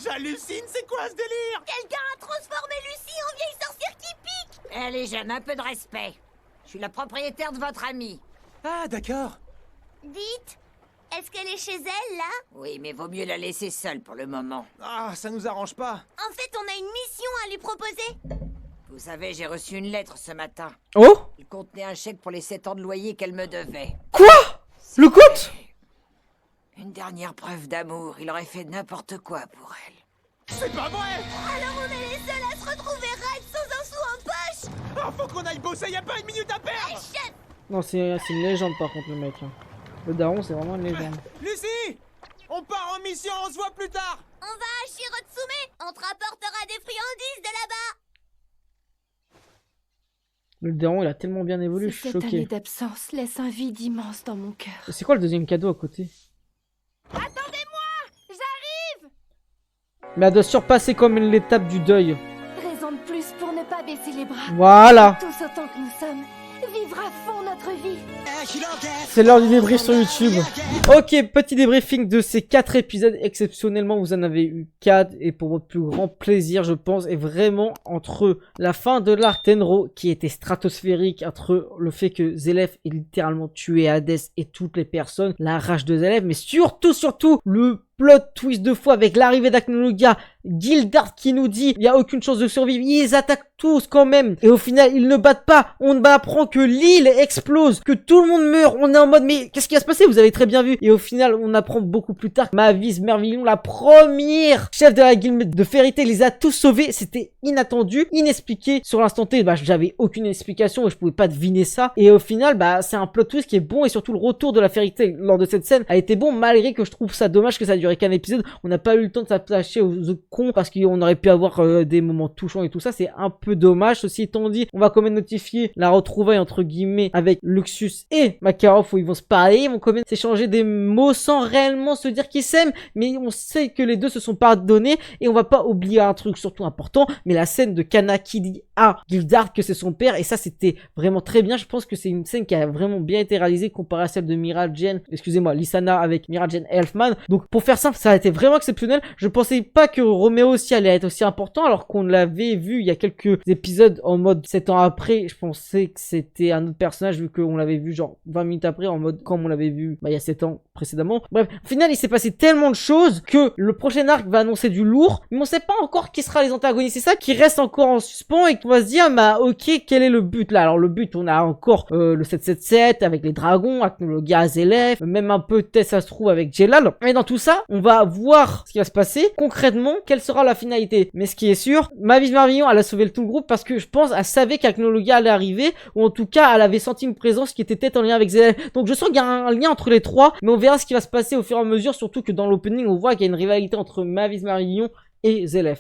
J'hallucine, c'est quoi ce délire? Quelqu'un a transformé Lucie en vieille sorcière qui pique. Elle est jeune, un peu de respect. Je suis la propriétaire de votre amie. Ah, d'accord. Dites, est-ce qu'elle est chez elle, là? Oui, mais vaut mieux la laisser seule pour le moment. Ah, ça nous arrange pas. En fait, on a une mission à lui proposer. Vous savez, j'ai reçu une lettre ce matin. Oh? Il contenait un chèque pour les 7 ans de loyer qu'elle me devait. Quoi? Le compte? Une dernière preuve d'amour. Il aurait fait n'importe quoi pour elle. C'est pas vrai! Alors on est les seuls à se retrouver raides sans un sou en poche. Oh, faut qu'on aille bosser, y a pas une minute à perdre! Hey, chef! Non, c'est une légende par contre, le mec. Hein. Le daron, c'est vraiment une légende. Lucie! On part en mission, on se voit plus tard! On va à Shirotsume. On te rapportera des friandises de là-bas. Le daron, il a tellement bien évolué, je suis Cette année choqué. d'absence laisse un vide immense dans mon cœur. C'est quoi le deuxième cadeau à côté? Attendez-moi, j'arrive. Mais elle doit surpasser comme l'étape du deuil. Raison de plus pour ne pas baisser les bras. Voilà. Tous autant que nous sommes, vivre à fond notre vie. C'est l'heure du débrief sur YouTube. Ok, petit débriefing de ces 4 épisodes. Exceptionnellement, vous en avez eu 4. Et pour votre plus grand plaisir, je pense, et vraiment, entre la fin de l'arc Tenro, qui était stratosphérique, entre le fait que Zelef ait littéralement tué Hades et toutes les personnes, la rage de Zelef, mais surtout, le plot twist de fou avec l'arrivée d'Acnologia, Gildart qui nous dit il n'y a aucune chance de survivre, ils attaquent tous quand même, et au final ils ne battent pas, on apprend que l'île explose, que tout le monde meurt, on est en mode mais qu'est-ce qui va se passer, vous avez très bien vu, et au final on apprend beaucoup plus tard que Mavis Merveillon, la première chef de la guilde de Fairy Tail, les a tous sauvés, c'était inattendu, inexpliqué, sur l'instant T, j'avais aucune explication et je pouvais pas deviner ça, et au final c'est un plot twist qui est bon, et surtout le retour de la Fairy Tail lors de cette scène a été bon, malgré que je trouve ça dommage que ça dure qu'un épisode, on n'a pas eu le temps de s'attacher aux autres cons parce qu'on aurait pu avoir des moments touchants et tout ça, c'est un peu dommage. Ceci étant dit, on va quand même notifier la retrouvaille entre guillemets avec Luxus et Makarov où ils vont se parler, ils vont quand même s'échanger des mots sans réellement se dire qu'ils s'aiment, mais on sait que les deux se sont pardonnés et on va pas oublier un truc surtout important, mais la scène de Kana qui dit à Gildart que c'est son père, et ça c'était vraiment très bien. Je pense que c'est une scène qui a vraiment bien été réalisée comparée à celle de Lissana avec Miragen et Elfman. Donc pour faire simple, ça a été vraiment exceptionnel. Je pensais pas que Roméo aussi allait être aussi important alors qu'on l'avait vu il y a quelques épisodes en mode 7 ans après. Je pensais que c'était un autre personnage vu qu'on l'avait vu genre 20 minutes après en mode comme on l'avait vu il y a 7 ans précédemment. Bref, au final il s'est passé tellement de choses que le prochain arc va annoncer du lourd, mais on sait pas encore qui sera les antagonistes. C'est ça qui reste encore en suspens et qu'on va se dire ok, quel est le but là? Alors le but, on a encore le 777 avec les dragons, Acnologia, Zelef, même un peu Tess ça se trouve avec Jelal. Mais dans tout ça, on va voir ce qui va se passer. Concrètement, quelle sera la finalité? Mais ce qui est sûr, Mavis Merveillon, elle a sauvé tout le groupe parce que je pense elle savait qu'Acnologia allait arriver, ou en tout cas elle avait senti une présence qui était peut-être en lien avec Zelef. Donc je sens qu'il y a un lien entre les trois, mais on verra ce qui va se passer au fur et à mesure, surtout que dans l'opening on voit qu'il y a une rivalité entre Mavis Merveillon et Zelef.